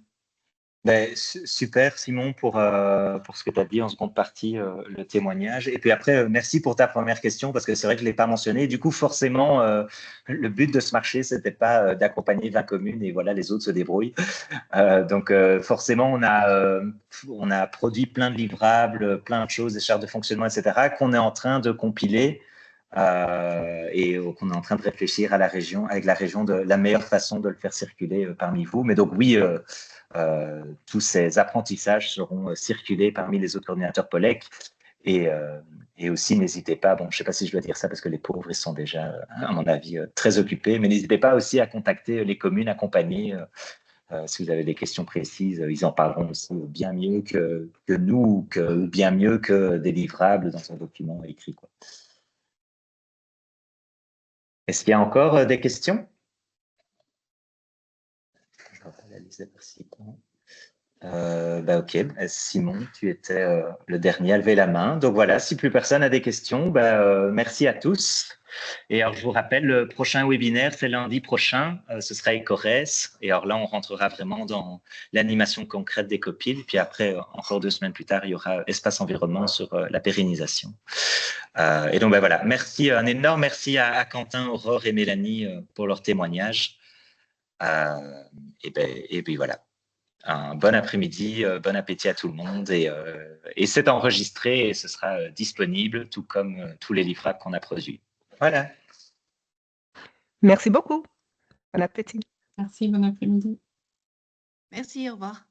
Ben, super Simon pour ce que tu as dit en seconde partie, le témoignage. Et puis après, merci pour ta première question parce que c'est vrai que je ne l'ai pas mentionné. Du coup, forcément, le but de ce marché, ce n'était pas d'accompagner 20 communes et voilà, les autres se débrouillent. Donc forcément, on a produit plein de livrables, plein de choses, des chartes de fonctionnement, etc., qu'on est en train de compiler et qu'on est en train de réfléchir avec la région de la meilleure façon de le faire circuler parmi vous. Mais donc oui, tous ces apprentissages seront circulés parmi les autres coordinateurs POLEC. Et aussi, n'hésitez pas, bon, je ne sais pas si je dois dire ça parce que les pauvres, ils sont déjà, à mon avis, très occupés, mais n'hésitez pas aussi à contacter les communes accompagnées. Si vous avez des questions précises, ils en parleront aussi bien mieux que nous, ou bien mieux que des livrables dans un document écrit, quoi. Est-ce qu'il y a encore des questions? Je vois pas la liste des participants. Ok, Simon, tu étais le dernier à lever la main. Donc voilà, si plus personne a des questions, merci à tous. Et alors, je vous rappelle, le prochain webinaire, c'est lundi prochain, ce sera ECORES. Et alors là, on rentrera vraiment dans l'animation concrète des copiles. Puis après, encore 2 semaines plus tard, il y aura Espace Environnement sur la pérennisation. Et donc, voilà, merci, un énorme merci à Quentin, Aurore et Mélanie pour leur témoignage. Et puis voilà. Un bon après-midi, bon appétit à tout le monde et c'est enregistré et ce sera disponible tout comme tous les livrables qu'on a produits. Voilà. Merci beaucoup. Bon appétit. Merci, bon après-midi. Merci, au revoir.